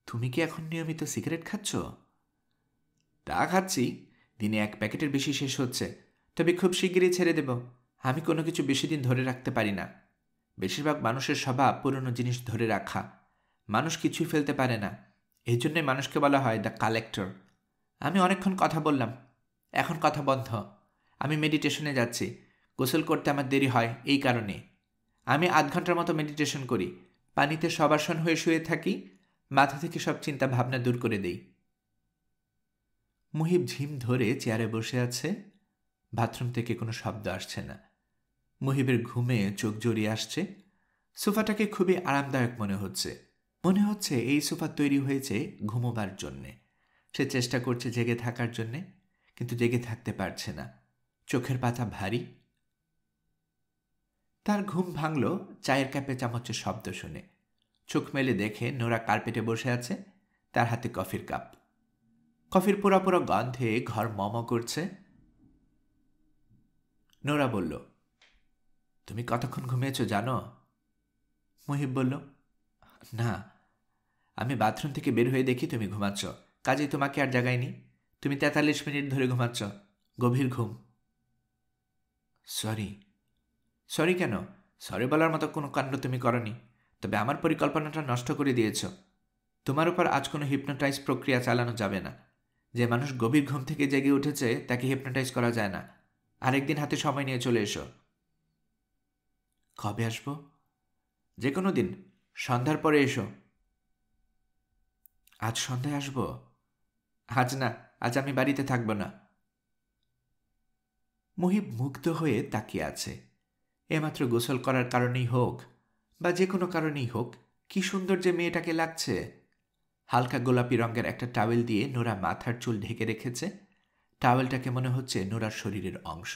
তুমি কি এখন নিয়মিত সিগারেট খাচ্ছ? তা খাচ্ছি। দিনে 1 প্যাকেটের বেশি শেষ হচ্ছে। তবে খুব শিগগিরই ছেড়ে দেব। আমি কোনো কিছু বেশি দিন ধরে রাখতে পারি না। বেশিরভাগ মানুষের স্বভাব পুরনো জিনিস ধরে রাখা। মানুষ কিছুই ফেলতে পারে না। এই জন্যে মানুষকে বলা হয় দ্য কালেক্টর। আমি অনেকক্ষণ কথা বললাম। এখন কথা বন্ধ। আমি মেডিটেশনে যাচ্ছি। গোসল করতে আমার দেরি হয় এই কারণে। আমি 8 ঘন্টার মতো মেডিটেশন করি। পানিতে শবাসন হয়ে শুয়ে থাকি। মাথা থেকে সব চিন্তা ভাবনা দূর করে দেই। মুহিব ঝিম ধরে চেয়ারে বসে আছে। বাথরুম থেকে কোনো শব্দ আসছে না। মুহিবের ঘুমে চোখ জড়িয়ে আসছে। সোফাটাকে খুবই আরামদায়ক মনে হচ্ছে। মনে হচ্ছে এই সোফা তৈরি হয়েছে ঘুমোবার জন্যে। সে চেষ্টা করছে জেগে থাকার জন্যে, কিন্তু জেগে থাকতে পারছে না। চোখের পাতা ভারী। তার ঘুম ভাঙল চায়ের কাপে চামচের শব্দ শুনে। চোখ মেলে দেখে নোরা কার্পেটে বসে আছে, তার হাতে কফির কাপ। কফির পোড়া পোড়া গন্ধে ঘর মম করছে। নোরা বলল, তুমি কতক্ষণ ঘুমিয়েছ জানো? মুহিব বলল, না। আমি বাথরুম থেকে বের হয়ে দেখি তুমি ঘুমাচ্ছ। কাজেই তোমাকে আর জাগাইনি। তুমি 43 মিনিট ধরে ঘুমাচ্ছ। গভীর ঘুম। সরি। সরি কেন? সরি বলার মতো কোনো কাণ্ড তুমি করনি। তবে আমার পরিকল্পনাটা নষ্ট করে দিয়েছ। তোমার উপর আজ কোনো হিপনোটাইজ প্রক্রিয়া চালানো যাবে না। যে মানুষ গভীর ঘুম থেকে জেগে উঠেছে তাকে হিপনোটাইজ করা যায় না। আরেকদিন হাতে সময় নিয়ে চলে এসো। কবে আসবো? যে কোনো দিন। সন্ধ্যার পরে এসো। আজ সন্ধ্যায় আসবো? আজ না, আজ আমি বাড়িতে থাকবো না। মুহিব মুগ্ধ হয়ে তাকিয়ে আছে। এমাত্র গোসল করার কারণেই হোক বা যে কোনো কারণেই হোক, কি সুন্দর যে মেয়েটাকে লাগছে। হালকা গোলাপি রঙের একটা টাওয়েল দিয়ে নোরা মাথার চুল ঢেকে রেখেছে। টাওয়েলটাকে মনে হচ্ছে নোরার শরীরের অংশ।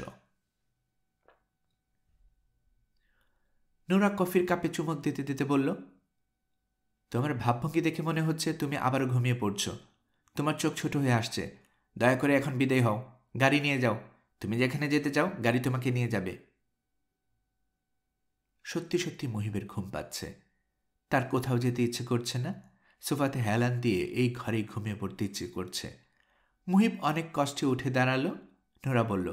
নোরা কফির কাপে চুমুক দিতে দিতে বলল, তোমার ভাবভঙ্গি দেখে মনে হচ্ছে তুমি আবারও ঘুমিয়ে পড়ছ। তোমার চোখ ছোট হয়ে আসছে। দয়া করে এখন বিদায় হও। গাড়ি নিয়ে যাও। তুমি যেখানে যেতে চাও গাড়ি তোমাকে নিয়ে যাবে। সত্যি সত্যি মুহিবের ঘুম পাচ্ছে। তার কোথাও যেতে ইচ্ছে করছে না। সোফাতে হেলান দিয়ে এই ঘরেই ঘুমিয়ে পড়তে ইচ্ছে করছে। মুহিব অনেক কষ্টে উঠে দাঁড়ালো। নোরা বলল,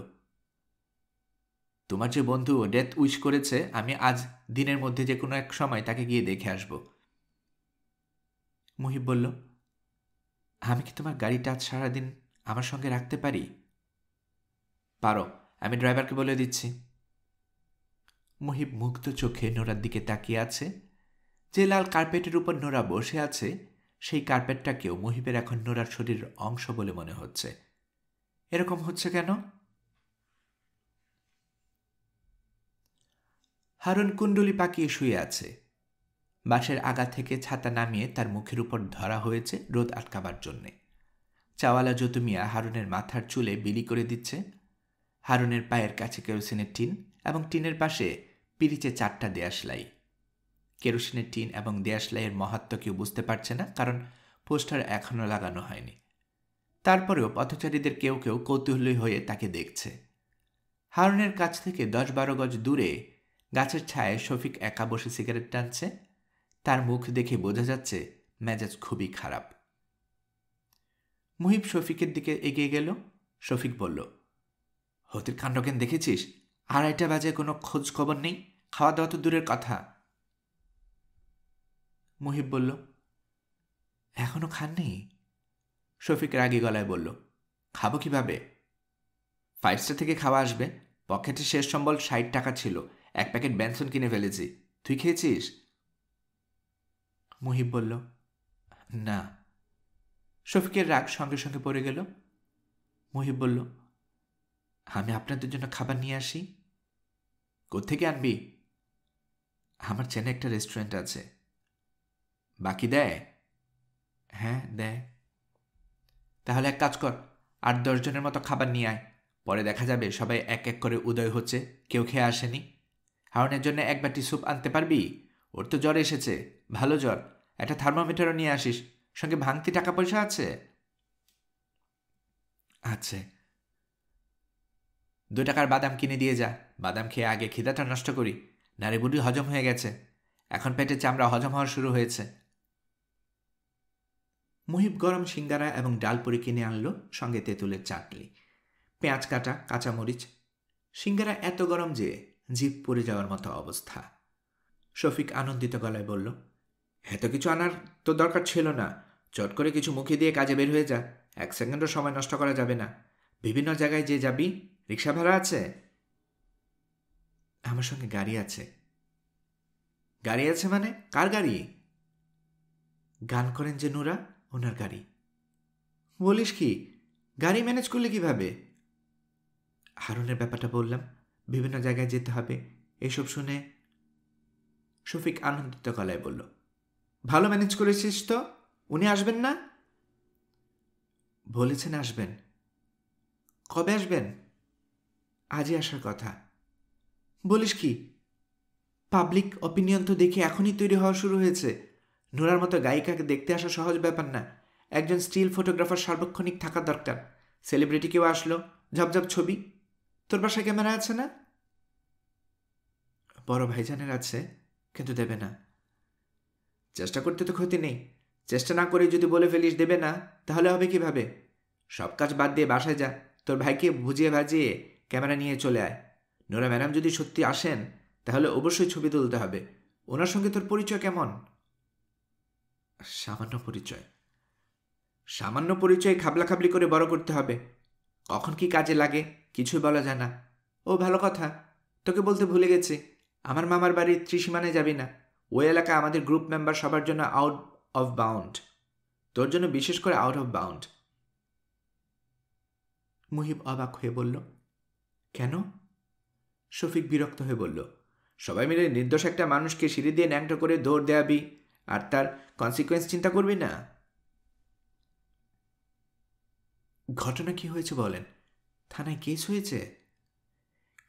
তোমার যে বন্ধু ডেথ উইশ করেছে, আমি আজ দিনের মধ্যে যে কোনো এক সময় তাকে গিয়ে দেখে আসব। মুহিব বলল, আমি কি তোমার গাড়িটা আজ সারাদিন আমার সঙ্গে রাখতে পারি? পারো, আমি ড্রাইভারকে বলে দিচ্ছি। মুহিব মুগ্ধ চোখে নোরার দিকে তাকিয়ে আছে। যে লাল কার্পেটের উপর নোরা বসে আছে সেই কার্পেটটাকেও মুহিবের এখন নোরার শরীরের অংশ বলে মনে হচ্ছে। এরকম হচ্ছে কেন? হারুন কুণ্ডলি পাকিয়ে শুয়ে আছে। বাঁশের আগা থেকে ছাতা নামিয়ে তার মুখের উপর ধরা হয়েছে রোদ আটকাবার জন্যে। চাওয়ালা যতু মিয়া হারুনের মাথার চুলে বিলি করে দিচ্ছে। হারুনের পায়ের কাছে কেরোসিনের টিন এবং টিনের পাশে পিরিচে 4টা দেয়াশলাই। কেরোসিনের টিন এবং দেয়াশলাইয়ের মহাত্ম কেউ বুঝতে পারছে না, কারণ পোস্টার এখনও লাগানো হয়নি। তারপরেও পথচারীদের কেউ কেউ কৌতূহলী হয়ে তাকে দেখছে। হারুনের কাছ থেকে 10-12 গজ দূরে গাছের ছায়ায় শফিক একা বসে সিগারেট টানছে। তার মুখ দেখে বোঝা যাচ্ছে মেজাজ খুবই খারাপ। মুহিব শফিকের দিকে এগিয়ে গেল। শফিক বলল, হতির কাণ্ডজ্ঞান দেখেছিস? 2:30 বাজে কোনো খোঁজ খবর নেই, খাওয়া দাওয়া তো দূরের কথা। মুহিব বলল, এখনো খাননি? শফিক রাগী গলায় বলল, খাবো কিভাবে? 5 স্টার থেকে খাওয়া আসবে। পকেটে শেষ সম্বল 60 টাকা ছিল, 1 প্যাকেট বেনসন কিনে ফেলেছি। তুই খেয়েছিস? মুহিব বলল, না। শফিকের রাগ সঙ্গে সঙ্গে পড়ে গেল। মুহিব বলল, আমি আপনাদের জন্য খাবার নিয়ে আসি। কোত্থেকে আনবি? আমার চেনে একটা রেস্টুরেন্ট আছে। বাকি দেয়? হ্যাঁ, দেয়। তাহলে এক কাজ কর, 8-10 জনের মতো খাবার নিয়ে আয়। পরে দেখা যাবে সবাই এক এক করে উদয় হচ্ছে, কেউ খেয়ে আসেনি। হারুনের জন্য 1 বাটি স্যুপ আনতে পারবি? ওর তো জ্বর এসেছে, ভালো জ্বর। একটা থার্মোমিটারও নিয়ে আসিস। সঙ্গে ভাঙতি টাকা পয়সা আছে? আছে। 2 টাকার বাদাম কিনে দিয়ে যা। বাদাম খেয়ে আগে খিদাটা নষ্ট করি। নারী বুড়ি হজম হয়ে গেছে, এখন পেটে চামড়া হজম হওয়া শুরু হয়েছে। মুহিব গরম সিঙ্গারা এবং ডালপুরি কিনে আনলো, সঙ্গে তেঁতুলের চাটনি, পেঁয়াজ কাটা, কাঁচামরিচ। সিঙ্গারা এত গরম যে জিভ পড়ে যাওয়ার মতো অবস্থা। শফিক আনন্দিত গলায় বলল, এত কিছু আনার তো দরকার ছিল না। চট করে কিছু মুখে দিয়ে কাজে বের হয়ে যা। 1 সেকেন্ডও সময় নষ্ট করা যাবে না। বিভিন্ন জায়গায় যে যাবি, রিক্সা ভাড়া আছে? আমার সঙ্গে গাড়ি আছে। গাড়ি আছে মানে? কার গাড়ি? গান করেন যে নুরা, ওনার গাড়ি। বলিস কি? গাড়ি ম্যানেজ করলে কিভাবে? হারুনের ব্যাপারটা বললাম, বিভিন্ন জায়গায় যেতে হবে, এসব শুনে শফিক আনন্দিত গলায় বলল, ভালো ম্যানেজ করেছিস তো। উনি আসবেন না? বলেছেন আসবেন। কবে আসবেন? আজই আসার কথা। বলিস কি? পাবলিক অপিনিয়ন তো দেখে এখনই তৈরি হওয়া শুরু হয়েছে। নোরার মতো গায়িকাকে দেখতে আসা সহজ ব্যাপার না। একজন স্টিল ফটোগ্রাফার সার্বক্ষণিক থাকা দরকার। সেলিব্রিটি কেউ আসলো, ঝপঝপ ছবি। তোর বাসায় ক্যামেরা আছে না? বড় ভাইজানের আছে, কিন্তু দেবে না। চেষ্টা করতে তো ক্ষতি নেই। চেষ্টা না করে যদি বলে ফেলিস দেবে না, তাহলে হবে কিভাবে? সব কাজ বাদ দিয়ে বাসায় যা, তোর ভাইকে বুঝিয়ে ভাজিয়ে ক্যামেরা নিয়ে চলে আয়। নোরা ম্যাডাম যদি সত্যি আসেন, তাহলে অবশ্যই ছবি তুলতে হবে। ওনার সঙ্গে তোর পরিচয় কেমন? সামান্য পরিচয়। সামান্য পরিচয় খাবলাখাবলি করে বড় করতে হবে। কখন কি কাজে লাগে কিছুই বলা যায় না। ও ভালো কথা, তোকে বলতে ভুলে গেছি, আমার মামার বাড়ির ত্রিসীমানায় যাবি না। ওই এলাকা আমাদের গ্রুপ মেম্বার সবার জন্য আউট অফ বাউন্ড। তোর জন্য বিশেষ করে আউট অফ বাউন্ড। মুহিব অবাক হয়ে বলল, কেন? শফিক বিরক্ত হয়ে বলল, সবাই মিলে নির্দোষ একটা মানুষকে সিঁড়ি দিয়ে ন্যাংটো করে দৌড় দেয়াবি, আর তার কনসিকোয়েন্স চিন্তা করবি না? ঘটনা কি হয়েছে বলেন। থানায় কেস হয়েছে?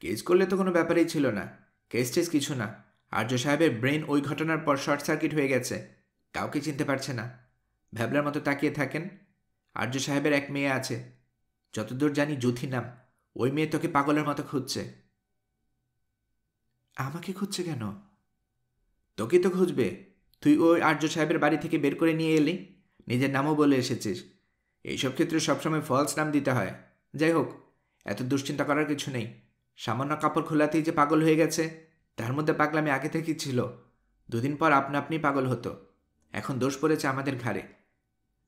কেস করলে তো কোনো ব্যাপারই ছিল না। কেস টেস কিছু না। আর্য সাহেবের ব্রেন ওই ঘটনার পর শর্ট সার্কিট হয়ে গেছে, কাউকে চিনতে পারছে না। ভ্যাবলার মতো তাকিয়ে থাকেন। আর্য সাহেবের এক মেয়ে আছে, যতদূর জানি যুথি নাম। ওই মেয়ে তোকে পাগলের মতো খুঁজছে। আমাকে খুঁজছে কেন? তোকে তো খুঁজবে। তুই ওই আর্য সাহেবের বাড়ি থেকে বের করে নিয়ে এলি, নিজের নামও বলে এসেছিস। এইসব ক্ষেত্রে সবসময় ফলস নাম দিতে হয়। যাই হোক, এত দুশ্চিন্তা করার কিছু নেই। সামান্য কাপড় খোলাতেই যে পাগল হয়ে গেছে, তার মধ্যে পাগলামি আগে থেকেই ছিল। 2 দিন পর আপনা আপনি পাগল হতো। এখন দোষ পড়েছে আমাদের ঘাড়ে।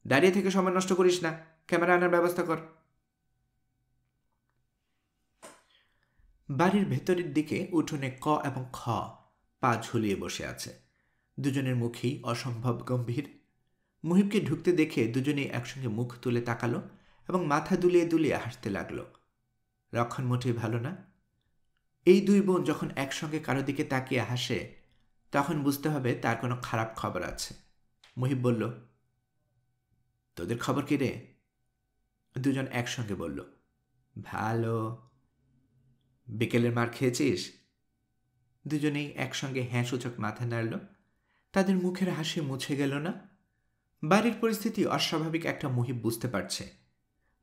দাঁড়িয়ে থেকে সময় নষ্ট করিস না, ক্যামেরা আনার ব্যবস্থা কর। বাড়ির ভেতরের দিকে উঠোনে ক এবং খ পা ঝুলিয়ে বসে আছে। দুজনের মুখেই অসম্ভব গম্ভীর। মুহিবকে ঢুকতে দেখে দুজনেই একসঙ্গে মুখ তুলে তাকালো এবং মাথা দুলিয়ে দুলিয়ে হাসতে লাগল। লক্ষণ মোটেই ভালো না। এই দুই বোন যখন একসঙ্গে কারো দিকে তাকিয়ে হাসে তখন বুঝতে হবে তার কোনো খারাপ খবর আছে। মুহিব বলল, তোদের খবর কি রে? দুজন একসঙ্গে বলল, ভালো। বিকেলের মার খেয়েছিস? দুজনেই একসঙ্গে হ্যাঁ সূচক মাথা নাড়ল। তাদের মুখের হাসি মুছে গেল না। বাড়ির পরিস্থিতি অস্বাভাবিক একটা মুহিব বুঝতে পারছে।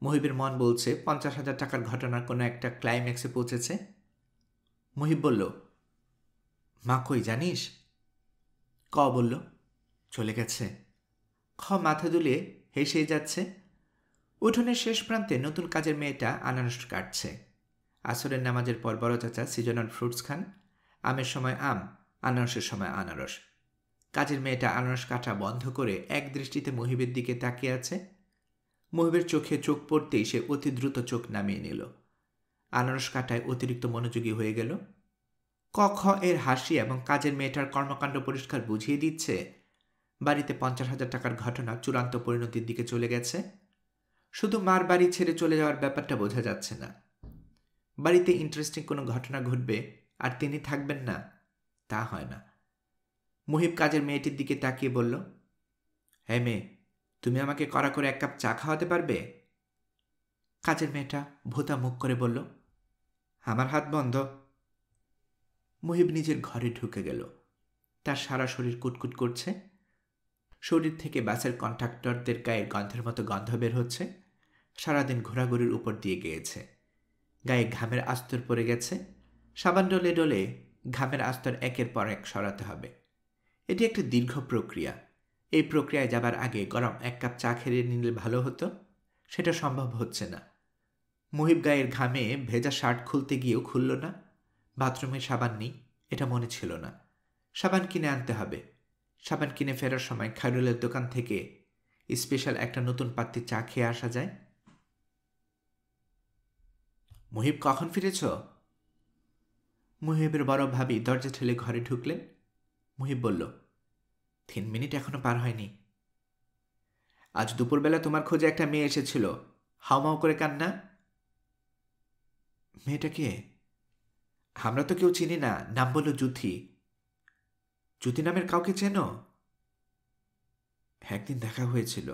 মুহিবের মন বলছে 50,000 টাকার ঘটনার কোনো একটা ক্লাইম্যাক্সে পৌঁছেছে। মুহিব বলল, মা কই জানিস? ক বলল, চলে গেছে। খ মাথা দুলিয়ে হেসেই যাচ্ছে। উঠোনের শেষ প্রান্তে নতুন কাজের মেয়েটা আনারস কাটছে। আসরের নামাজের পর বড় চাচা সিজনাল ফ্রুটস খান। আমের সময় আম, আনারসের সময় আনারস। কাজের মেয়েটা আনারস কাটা বন্ধ করে এক দৃষ্টিতে মুহিবের দিকে তাকিয়ে আছে। মুহিবের চোখে চোখ পড়তেই সে অতি দ্রুত চোখ নামিয়ে নিল। আনারস কাটায় অতিরিক্ত মনোযোগী হয়ে গেল। ক খ এর হাসি এবং কাজের মেয়েটার কর্মকাণ্ড পরিষ্কার বুঝিয়ে দিচ্ছে বাড়িতে 50,000 টাকার ঘটনা চূড়ান্ত পরিণতির দিকে চলে গেছে। শুধু মার বাড়ি ছেড়ে চলে যাওয়ার ব্যাপারটা বোঝা যাচ্ছে না। বাড়িতে ইন্টারেস্টিং কোনো ঘটনা ঘটবে আর তিনি থাকবেন না, তা হয় না। মুহিব কাজের মেয়েটির দিকে তাকিয়ে বলল, হ্যাঁ মেয়ে, তুমি আমাকে কড়া করে 1 কাপ চা খাওয়াতে পারবে? কাজের মেয়েটা ভোঁতা মুখ করে বলল, আমার হাত বন্ধ। মুহিব নিজের ঘরে ঢুকে গেল। তার সারা শরীর কুটকুট করছে। শরীর থেকে বাসের কন্ট্রাক্টরদের গায়ের গন্ধের মতো গন্ধ বের হচ্ছে। সারাদিন ঘোরাঘুরির উপর দিয়ে গিয়েছে। গায়ে ঘামের আস্তর পড়ে গেছে। সাবান ডলে ডলে ঘামের আস্তর একের পর এক সরাতে হবে। এটি একটি দীর্ঘ প্রক্রিয়া। এই প্রক্রিয়ায় যাবার আগে গরম 1 কাপ চা খেয়ে নিলে ভালো হতো। সেটা সম্ভব হচ্ছে না। মুহিব গায়ের ঘামে ভেজা শার্ট খুলতে গিয়েও খুলল না। বাথরুমে সাবান নেই, এটা মনে ছিল না। সাবান কিনে আনতে হবে। সাবান কিনে ফেরার সময় খায়রুলের দোকান থেকে স্পেশাল একটা নতুন পাত্রে চা খেয়ে আসা যায়। মুহিব কখন ফিরেছ? মুহিবের বড় ভাবি দরজা ঠেলে ঘরে ঢুকলেন। মুহিব বলল, 3 মিনিট এখনো পার হয়নি। আজ দুপুরবেলা তোমার খোঁজে একটা মেয়ে এসেছিল, হাউমাউ করে কান্না। মেয়েটা কে? আমরা তো কেউ চিনি না, নাম বলল জুথি। জুথি নামের কাউকে চেনো? একদিন দেখা হয়েছিল।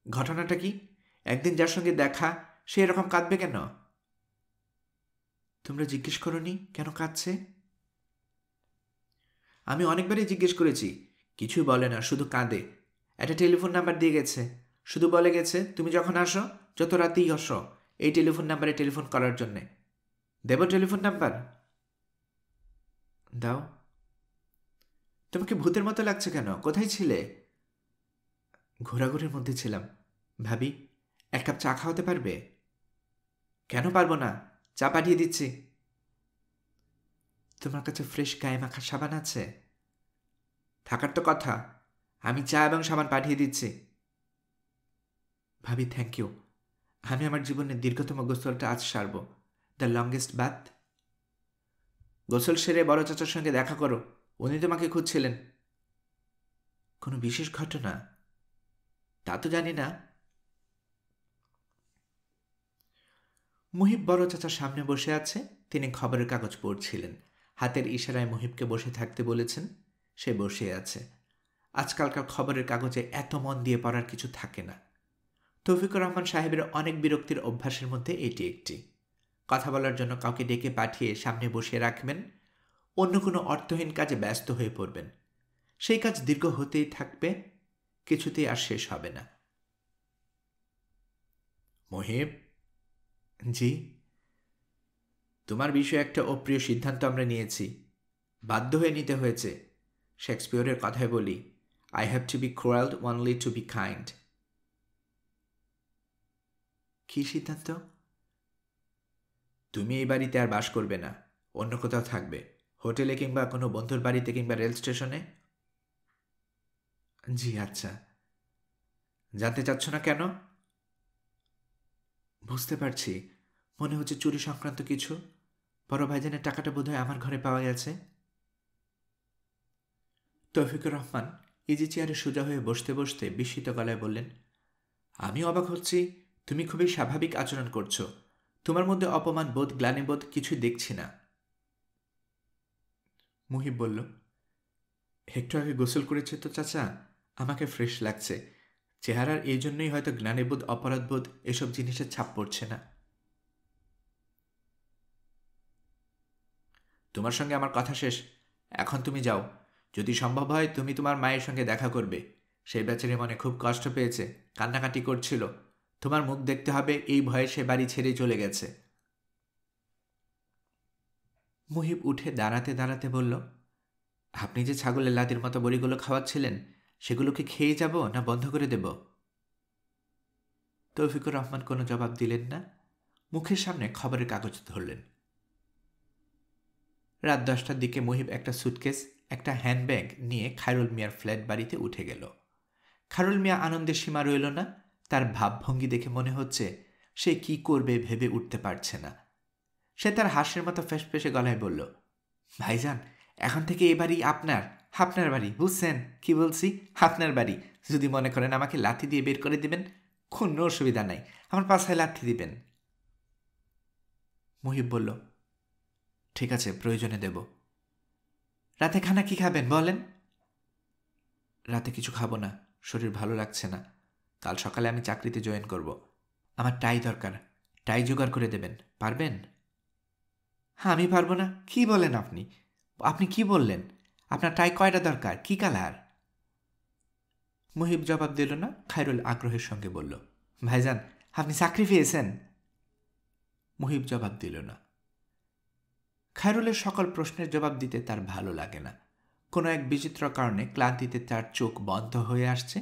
ঘটনাটা কি? একদিন যার সঙ্গে দেখা সে এরকম কাঁদবে কেন? তোমরা জিজ্ঞেস করনি কেন কাঁদছে? আমি অনেকবারই জিজ্ঞেস করেছি, কিছুই বলে না, শুধু কাঁদে। একটা টেলিফোন নাম্বার দিয়ে গেছে, শুধু বলে গেছে তুমি যখন আসো, যত রাতেই আসো, এই টেলিফোন নাম্বারে টেলিফোন করার জন্যে। দেব টেলিফোন নাম্বার? দাও। তোমাকে ভূতের মতো লাগছে কেন? কোথায় ছিলে? ঘোরাঘুরির মধ্যে ছিলাম। ভাবি, 1 কাপ চা খাওয়াতে পারবে? কেন পারবো না, চা পাঠিয়ে দিচ্ছি। তোমার কাছে ফ্রেশ গায়ে মাখা সাবান আছে? থাকার তো কথা, আমি চা এবং সাবান পাঠিয়ে দিচ্ছি। ভাবি, থ্যাংক ইউ। আমি আমার জীবনের দীর্ঘতম গোসলটা আজ সারব, দ্য লংগেস্ট বাথ। গোসল সেরে বড় চাচার সঙ্গে দেখা করো, উনি তোমাকে খুঁজছিলেন। কোনো বিশেষ ঘটনা? তা তো জানি না। মুহিব বড় চাচার সামনে বসে আছে। তিনি খবরের কাগজ পড়ছিলেন। হাতের ইশারায় মুহিবকে বসে থাকতে বলেছেন। সে বসে আছে। আজকালকার খবরের কাগজে এত মন দিয়ে পড়ার কিছু থাকে না। তৌফিকুর রহমান সাহেবের অনেক বিরক্তির অভ্যাসের মধ্যে এটি একটি। কথা বলার জন্য কাউকে ডেকে পাঠিয়ে সামনে বসিয়ে রাখবেন, অন্য কোনো অর্থহীন কাজে ব্যস্ত হয়ে পড়বেন। সেই কাজ দীর্ঘ হতেই থাকবে, কিছুতেই আর শেষ হবে না। মুহিব। জি। তোমার বিষয়ে একটা অপ্রিয় সিদ্ধান্ত আমরা নিয়েছি, বাধ্য হয়ে নিতে হয়েছে। শেক্সপিয়রের কথায় বলি, I have to be cruel only to be kind. কি সিদ্ধান্ত? তুমি এই বাড়িতে আর বাস করবে না, অন্য কোথাও থাকবে, হোটেলে কিংবা কোনো বন্ধুর বাড়িতে কিংবা রেল স্টেশনে। জি আচ্ছা। জানতে চাচ্ছ না কেন? বুঝতে পারছি, মনে হচ্ছে চুরি সংক্রান্ত কিছু। বড় ভাইজানের টাকাটা বোধহয় আমার ঘরে পাওয়া গেছে। তৌফিকুর রহমান ইজি চেয়ারে সোজা হয়ে বসতে বসতে বিস্মিত গলায় বললেন, আমি অবাক হচ্ছি, তুমি খুবই স্বাভাবিক আচরণ করছো। তোমার মধ্যে অপমান বোধ, গ্লানিবোধ কিছুই দেখছি না। মুহিব বলল, একটু আগে গোসল করেছে তো চাচা, আমাকে ফ্রেশ লাগছে। চেহারার এই জন্যই হয়তো গ্লানিবোধ, অপরাধবোধ এসব জিনিসের ছাপ পড়ছে না। তোমার সঙ্গে আমার কথা শেষ, এখন তুমি যাও। যদি সম্ভব হয় তুমি তোমার মায়ের সঙ্গে দেখা করবে। সেই বেচারি মনে খুব কষ্ট পেয়েছে, কান্নাকাটি করছিল। তোমার মুখ দেখতে হবে, এই ভয়ে সে বাড়ি ছেড়ে চলে গেছে। মুহিব উঠে দাঁড়াতে দাঁড়াতে বলল, আপনি যে ছাগলের লাদির মতো বড়িগুলো খাওয়াচ্ছিলেন, সেগুলোকে খেয়ে যাব না বন্ধ করে দেব? তৌফিকুর রহমান কোনো জবাব দিলেন না, মুখের সামনে খবরের কাগজ ধরলেন। রাত 10টার দিকে মুহিব একটা সুটকেস, একটা হ্যান্ডব্যাগ নিয়ে খায়রুল মিয়ার ফ্ল্যাট বাড়িতে উঠে গেল। খায়রুল মিয়া আনন্দের সীমা রইল না। তার ভাবভঙ্গি দেখে মনে হচ্ছে সে কি করবে ভেবে উঠতে পারছে না। সে তার হাসির মতো ফেসফেসে গলায় বলল, ভাইজান, এখন থেকে এ বাড়ি আপনার, আপনার বাড়ি, বুঝছেন কি বলছি? আপনার বাড়ি। যদি মনে করেন আমাকে লাথি দিয়ে বের করে দিবেন, কোনো অসুবিধা নাই, আমার পাছায় লাথি দিবেন। মুহিব বলল, ঠিক আছে, প্রয়োজনে দেব। রাতে খানা কি খাবেন বলেন? রাতে কিছু খাবো না, শরীর ভালো লাগছে না। কাল সকালে আমি চাকরিতে জয়েন করব। আমার টাই দরকার, টাই জোগাড় করে দেবেন, পারবেন? হ্যাঁ, আমি পারবো না? কি বলেন আপনি? আপনি কি বললেন? আপনার টাই কয়টা দরকার, কি কালার? মুহিব জবাব দিল না। খায়রুল আগ্রহের সঙ্গে বলল, ভাইজান, আপনি চাকরি পেয়েছেন? মুহিব জবাব দিল না। খায়রুলের সকল প্রশ্নের জবাব দিতে তার ভালো লাগে না। কোনো এক বিচিত্র কারণে ক্লান্তিতে তার চোখ বন্ধ হয়ে আসছে।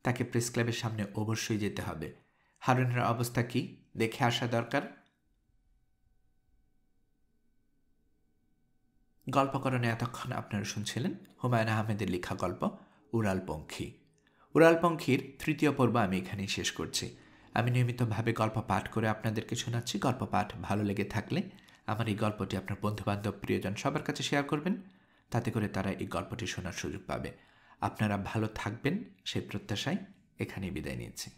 তাকে প্রেস ক্লাবের সামনে অবশ্যই যেতে হবে। হারুনের অবস্থা কি দেখে আসা দরকার। গল্পকরণে এতক্ষণ আপনারা শুনছিলেন হুমায়ুন আহমেদের লেখা গল্প উড়ালপঙ্খী। উড়ালপঙ্খীর 3য় পর্ব আমি এখানেই শেষ করছি। আমি নিয়মিতভাবে গল্প পাঠ করে আপনাদেরকে শোনাচ্ছি। গল্প পাঠ ভালো লেগে থাকলে আমার এই গল্পটি আপনার বন্ধুবান্ধব, প্রিয়জন সবার কাছে শেয়ার করবেন। তাতে করে তারা এই গল্পটি শোনার সুযোগ পাবে। আপনারা ভালো থাকবেন সেই প্রত্যাশায় এখানেই বিদায় নিচ্ছি।